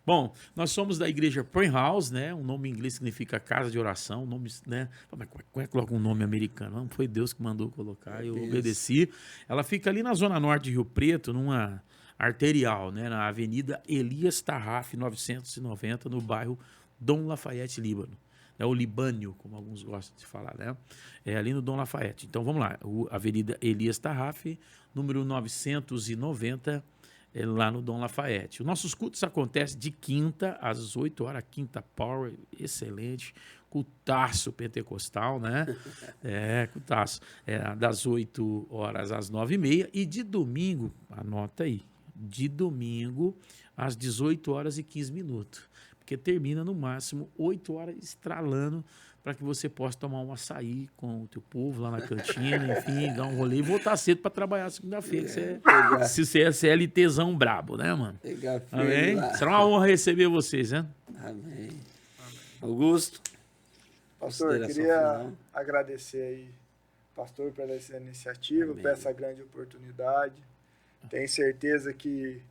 Bom, nós somos da igreja Prayer House, né? Um nome em inglês significa casa de oração, nome, né? Como é que coloca um nome americano? Não foi Deus que mandou colocar, eu obedeci. Ela fica ali na zona norte de Rio Preto, numa arterial, né, na Avenida Elias Tarraf, 990, no bairro Dom Lafayette, Líbano. É o Libânio, como alguns gostam de falar, né? É ali no Dom Lafayette. Então, vamos lá. Avenida Elias Tarraf, número 990, lá no Dom Lafayette. Os nossos cultos acontecem de quinta às 8 horas, quinta power, excelente, cultaço pentecostal, né? Cultaço. Das 8 horas às 9h30 e de domingo, anota aí, de domingo às 18 horas e 15 minutos. Porque termina no máximo 8 horas estralando para que você possa tomar um açaí com o teu povo lá na cantina, enfim, dar um rolê e voltar cedo para trabalhar segunda-feira. Se você é CLTzão brabo, né, mano? Amém? Será uma honra receber vocês, né? Amém. Augusto. Pastor, eu queria agradecer aí, pastor, pela essa iniciativa, por essa grande oportunidade. Tenho certeza que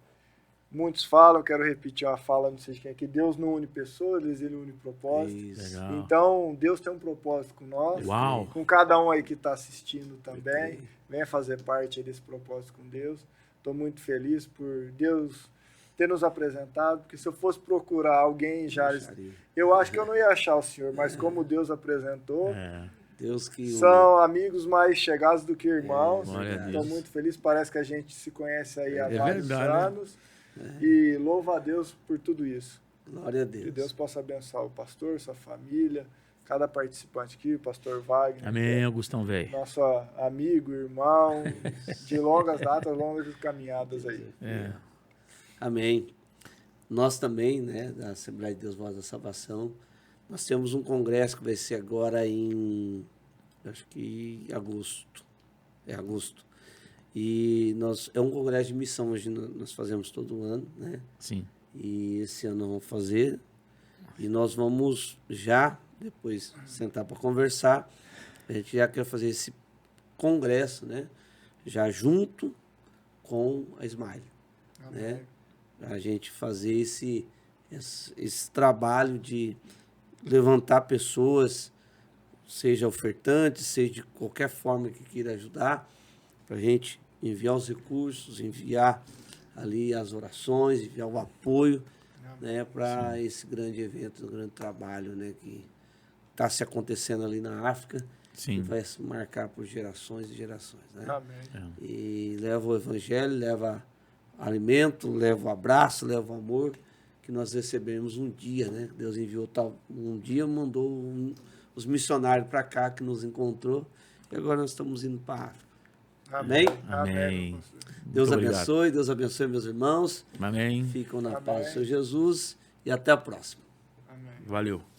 muitos falam, quero repetir uma fala, não sei de quem é, que Deus não une pessoas, ele une propósito. Então, Deus tem um propósito com nós, com cada um aí que está assistindo também. Venha fazer parte desse propósito com Deus. Estou muito feliz por Deus ter nos apresentado, porque se eu fosse procurar alguém já, eu acho que eu não ia achar o senhor, mas como Deus apresentou, Deus que são amigos mais chegados do que irmãos. Estou muito feliz, parece que a gente se conhece aí há vários anos. E louvo a Deus por tudo isso. Glória a Deus. Que Deus possa abençoar o pastor, sua família, cada participante aqui, o pastor Wagner. Amém, Augustão, velho. Nosso amigo, irmão, de longas datas, longas caminhadas aí. Amém. Nós também, né, da Assembleia de Deus Voz da Salvação, nós temos um congresso que vai ser agora em, acho que agosto. Agosto. E é um congresso de missão, hoje nós fazemos todo ano, né? Sim. E esse ano nós vamos fazer. E nós vamos já, depois, sentar para conversar. A gente já quer fazer esse congresso, né? Já junto com a Smile, né? A gente fazer esse trabalho de levantar pessoas, seja ofertantes, seja de qualquer forma que queira ajudar, para a gente enviar os recursos, enviar ali as orações, enviar o apoio, né, para esse grande evento, um grande trabalho, né, que está se acontecendo ali na África. Sim. Que vai se marcar por gerações e gerações, né? Amém. E leva o evangelho, leva alimento, leva o abraço, leva o amor que nós recebemos um dia, né? Deus enviou um dia, mandou os missionários para cá que nos encontrou e agora nós estamos indo para a África. Amém? Amém. Deus abençoe, Deus abençoe meus irmãos. Amém. Ficam na paz do Senhor Jesus e até a próxima. Amém. Valeu.